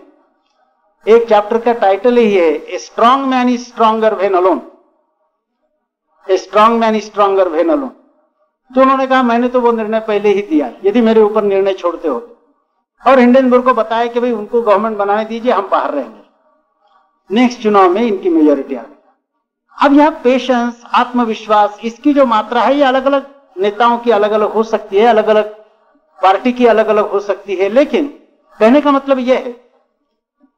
एक चैप्टर का टाइटल ही है a strong man is stronger when alone, a strong man is stronger when alone. तो उन्होंने कहा मैंने तो वो निर्णय पहले ही दिया यदि मेरे ऊपर निर्णय छोड़ते हो। और हिंडनबर्ग को बताया कि भाई उनको गवर्नमेंट बनाने दीजिए, हम बाहर रहेंगे। नेक्स्ट चुनाव में इनकी मेजोरिटी आ गई। अब यह पेशेंस, आत्मविश्वास, इसकी जो मात्रा है ये अलग अलग नेताओं की अलग अलग हो सकती है, अलग अलग पार्टी की अलग अलग हो सकती है, लेकिन कहने का मतलब यह है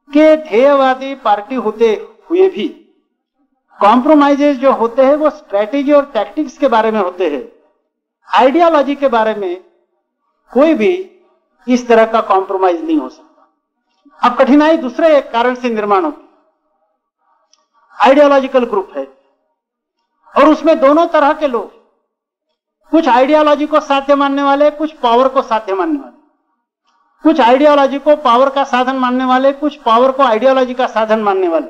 कि ध्येयवादी पार्टी होते हुए भी कॉम्प्रोमाइजेज जो होते हैं वो स्ट्रेटेजी और टैक्टिक्स के बारे में होते हैं, आइडियोलॉजी के बारे में कोई भी इस तरह का कॉम्प्रोमाइज नहीं हो सकता। अब कठिनाई दूसरे एक कारण से निर्माण होती, आइडियोलॉजिकल ग्रुप है और उसमें दोनों तरह के लोग, कुछ आइडियोलॉजी को साध्य मानने वाले, कुछ पावर को साध्य मानने वाले, कुछ आइडियोलॉजी को पावर का साधन मानने वाले, कुछ पावर को आइडियोलॉजी का साधन मानने वाले।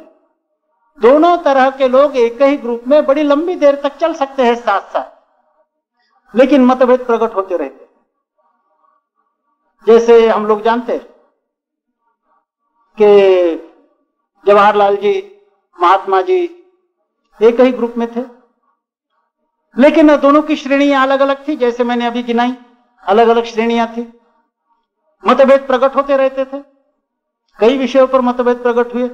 दोनों तरह के लोग एक ही ग्रुप में बड़ी लंबी देर तक चल सकते हैं साथ साथ, लेकिन मतभेद प्रकट होते रहते। जैसे हम लोग जानते हैं कि जवाहरलाल जी, महात्मा जी एक ही ग्रुप में थे, लेकिन दोनों की श्रेणियां अलग अलग थी। जैसे मैंने अभी गिनाई, अलग अलग श्रेणियां थी, मतभेद प्रकट होते रहते थे, कई विषयों पर मतभेद प्रकट हुए।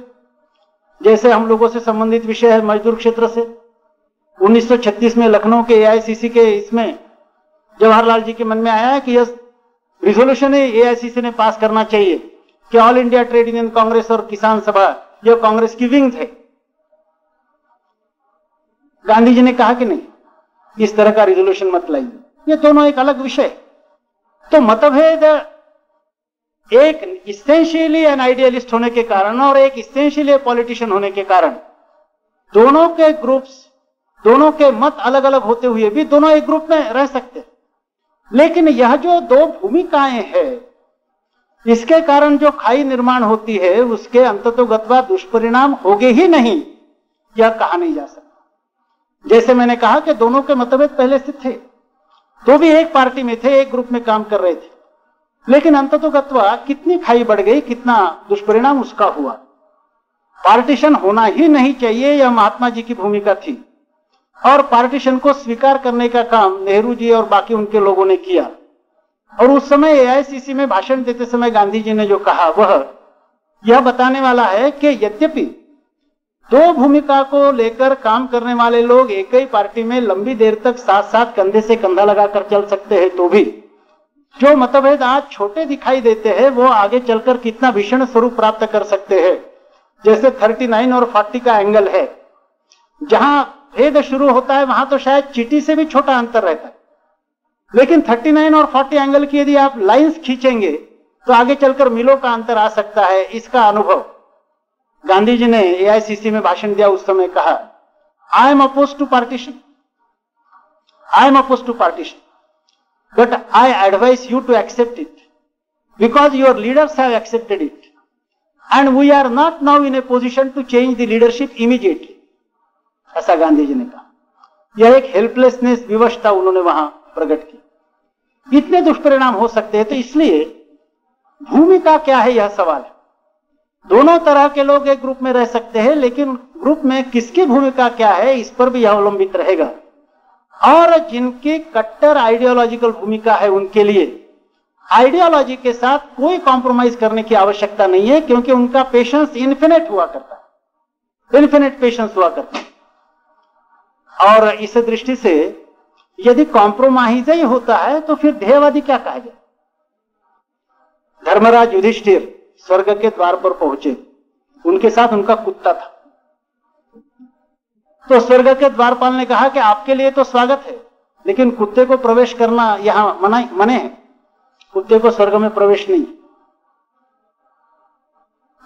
जैसे हम लोगों से संबंधित विषय है मजदूर क्षेत्र से, 1936 में लखनऊ के एआईसीसी के इसमें जवाहरलाल जी के मन में आया कि यह रिजोल्यूशन एआईसीसी ने पास करना चाहिए कि all India trade union Congress और किसान सभा यह कांग्रेस की विंग थे। गांधी जी ने कहा कि नहीं, इस तरह का रिजोल्यूशन मत लाइए, ये दोनों एक अलग विषय। तो मतभेद एक इसेंशियली एन आइडियलिस्ट होने के कारण और एक इसेंशियली पॉलिटिशियन होने के कारण दोनों के ग्रुप्स, दोनों के मत अलग अलग होते हुए भी दोनों एक ग्रुप में रह सकते। लेकिन यह जो दो भूमिकाएं हैं, इसके कारण जो खाई निर्माण होती है उसके अंततोगत्वा दुष्परिणाम होंगे ही नहीं, यह कहा नहीं जा सकता। जैसे मैंने कहा कि दोनों के मतभेद पहले से थे, तो भी एक पार्टी में थे, एक ग्रुप में काम कर रहे थे, लेकिन अंततोगत्वा कितनी खाई बढ़ गई, कितना दुष्परिणाम उसका हुआ। पार्टीशन होना ही नहीं चाहिए, यह महात्मा जी की भूमिका थी और पार्टीशन को स्वीकार करने का काम नेहरू जी और बाकी उनके लोगों ने किया। और उस समय एआईसीसी में भाषण देते समय गांधी जी ने जो कहा वह यह बताने वाला है कि यद्यपि दो भूमिका को लेकर काम करने वाले लोग एक ही पार्टी में लंबी देर तक साथ साथ कंधे से कंधा लगाकर चल सकते हैं, तो भी जो मतभेद आज छोटे दिखाई देते हैं वो आगे चलकर कितना भीषण स्वरूप प्राप्त कर सकते हैं। जैसे 39 और 40 का एंगल है, जहां भेद शुरू होता है वहां तो शायद चींटी से भी छोटा अंतर रहता है, लेकिन 39 और 40 एंगल की यदि आप लाइंस खींचेंगे तो आगे चलकर मीलों का अंतर आ सकता है। इसका अनुभव गांधी जी ने एआईसीसी में भाषण दिया, उस समय कहा, I am oppose to partition, I am oppose to partition, but I advise you to accept it because your leaders have accepted it and we are not now in a position to change the leadership immediately, ऐसा गांधी जी ने कहा। यह एक helplessness, विवशता उन्होंने वहां प्रकट की। इतने दुष्परिणाम हो सकते हैं, तो इसलिए भूमिका क्या है यह सवाल है। दोनों तरह के लोग एक ग्रुप में रह सकते हैं, लेकिन ग्रुप में किसकी भूमिका क्या है इस पर भी यह अवलंबित रहेगा। और जिनकी कट्टर आइडियोलॉजिकल भूमिका है उनके लिए आइडियोलॉजी के साथ कोई कॉम्प्रोमाइज करने की आवश्यकता नहीं है, क्योंकि उनका पेशेंस इन्फिनिट हुआ करता है, इन्फिनिट पेशेंस हुआ करता है। और इस दृष्टि से यदि कॉम्प्रोमाइज ही होता है तो फिर ध्येयवादी क्या कहा जाए। धर्मराज युधिष्ठिर स्वर्ग के द्वार पर पहुंचे, उनके साथ उनका कुत्ता था। तो स्वर्ग के द्वारपाल ने कहा कि आपके लिए तो स्वागत है, लेकिन कुत्ते को प्रवेश करना यहां मने है, कुत्ते को स्वर्ग में प्रवेश नहीं।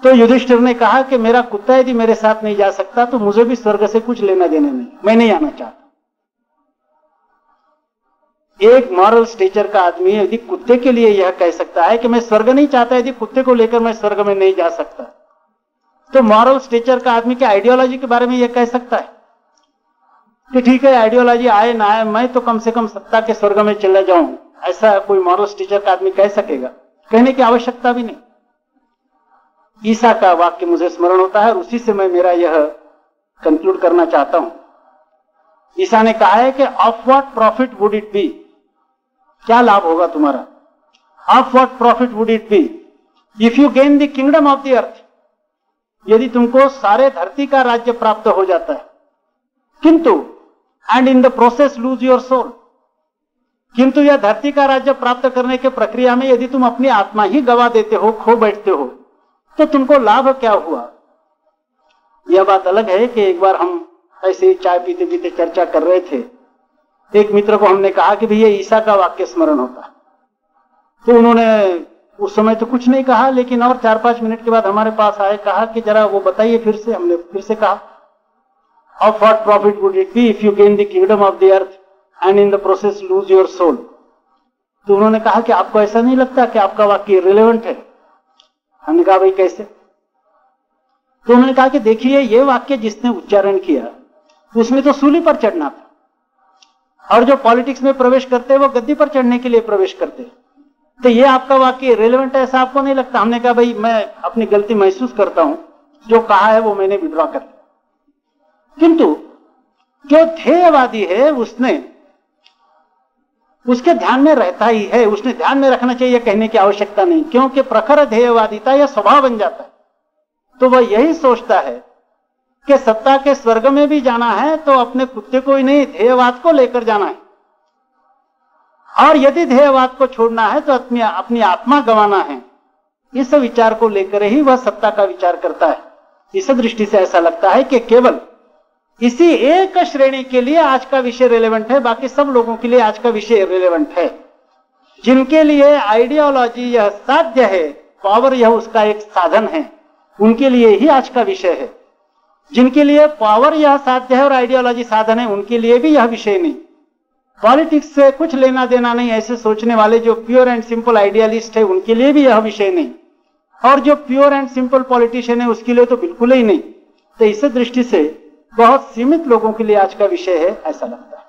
तो युधिष्ठिर ने कहा कि मेरा कुत्ता यदि मेरे साथ नहीं जा सकता तो मुझे भी स्वर्ग से कुछ लेना देना नहीं, मैं नहीं आना चाहता। एक मॉरल स्टेचर का आदमी यदि कुत्ते के लिए यह कह सकता है कि मैं स्वर्ग नहीं चाहता, यदि कुत्ते को लेकर मैं स्वर्ग में नहीं जा सकता, तो मॉरल स्टेचर का आदमी क्या आइडियोलॉजी के बारे में यह कह सकता है कि ठीक है आइडियोलॉजी आए ना आए, मैं तो कम से कम सत्ता के स्वर्ग में चला जाऊं? ऐसा कोई मॉरल स्टेचर का आदमी कह सकेगा? कहने की आवश्यकता भी नहीं। ईसा का वाक्य मुझे स्मरण होता है और उसी से मैं मेरा यह कंक्लूड करना चाहता हूं। ईसा ने कहा है कि of what profit would it B, क्या लाभ होगा तुम्हारा? Of what profit would it be if you gain the kingdom of the अर्थ, यदि तुमको सारे धरती का राज्य प्राप्त हो जाता है, किंतु and in the process lose your soul, किंतु यह धरती का राज्य प्राप्त करने के प्रक्रिया में यदि तुम अपनी आत्मा ही गवा देते हो, खो बैठते हो, तो तुमको लाभ क्या हुआ? यह बात अलग है कि एक बार हम ऐसे ही चाय पीते पीते चर्चा कर रहे थे, एक मित्र को हमने कहा कि भैया ईसा का वाक्य स्मरण होता है, तो उन्होंने उस समय तो कुछ नहीं कहा, लेकिन और 4-5 मिनट के बाद हमारे पास आए, कहा कि जरा वो बताइए फिर से। हमने फिर से कहा of what profit would it be if you gain the kingdom of the earth and in the process lose your soul. तो उन्होंने कहा कि आपको ऐसा नहीं लगता कि आपका वाक्य रिलेवेंट है? हमने कहा भाई कैसे? तो उन्होंने कहा कि देखिए ये वाक्य जिसने उच्चारण किया उसमें तो सूली पर चढ़ना था, और जो पॉलिटिक्स में प्रवेश करते हैं वो गद्दी पर चढ़ने के लिए प्रवेश करते हैं, तो ये आपका वाक्य रिलेवेंट है, ऐसा आपको नहीं लगता? हमने कहा भाई मैं अपनी गलती महसूस करता हूं, जो कहा है वो मैंने विड्रॉ कर दिया। किंतु जो ध्येयवादी है उसके ध्यान में रहता ही है, उसने ध्यान में रखना चाहिए, कहने की आवश्यकता नहीं, क्योंकि प्रखर ध्येयवादिता यह स्वभाव बन जाता है। तो वह यही सोचता है कि सत्ता के स्वर्ग में भी जाना है तो अपने कुत्ते को ही नहीं, ध्येयवाद को लेकर जाना है, और यदि ध्येयवाद को छोड़ना है तो अपनी आत्मा गंवाना है, इस विचार को लेकर ही वह सत्ता का विचार करता है। इस दृष्टि से ऐसा लगता है कि केवल इसी एक श्रेणी के लिए आज का विषय रिलेवेंट है, बाकी सब लोगों के लिए आज का विषय इररिलेवेंट है। जिनके लिए आइडियोलॉजी यह साध्य है, पावर यह उसका एक साधन है, उनके लिए ही आज का विषय है। जिनके लिए पावर यह साध्य है और आइडियोलॉजी साधन है, उनके लिए भी यह विषय नहीं। पॉलिटिक्स से कुछ लेना देना नहीं, ऐसे सोचने वाले जो प्योर एंड सिंपल आइडियलिस्ट है, उनके लिए भी यह विषय नहीं, और जो प्योर एंड सिंपल पॉलिटिशियन है उसके लिए तो बिल्कुल ही नहीं। तो इस दृष्टि से बहुत सीमित लोगों के लिए आज का विषय है, ऐसा लगता है।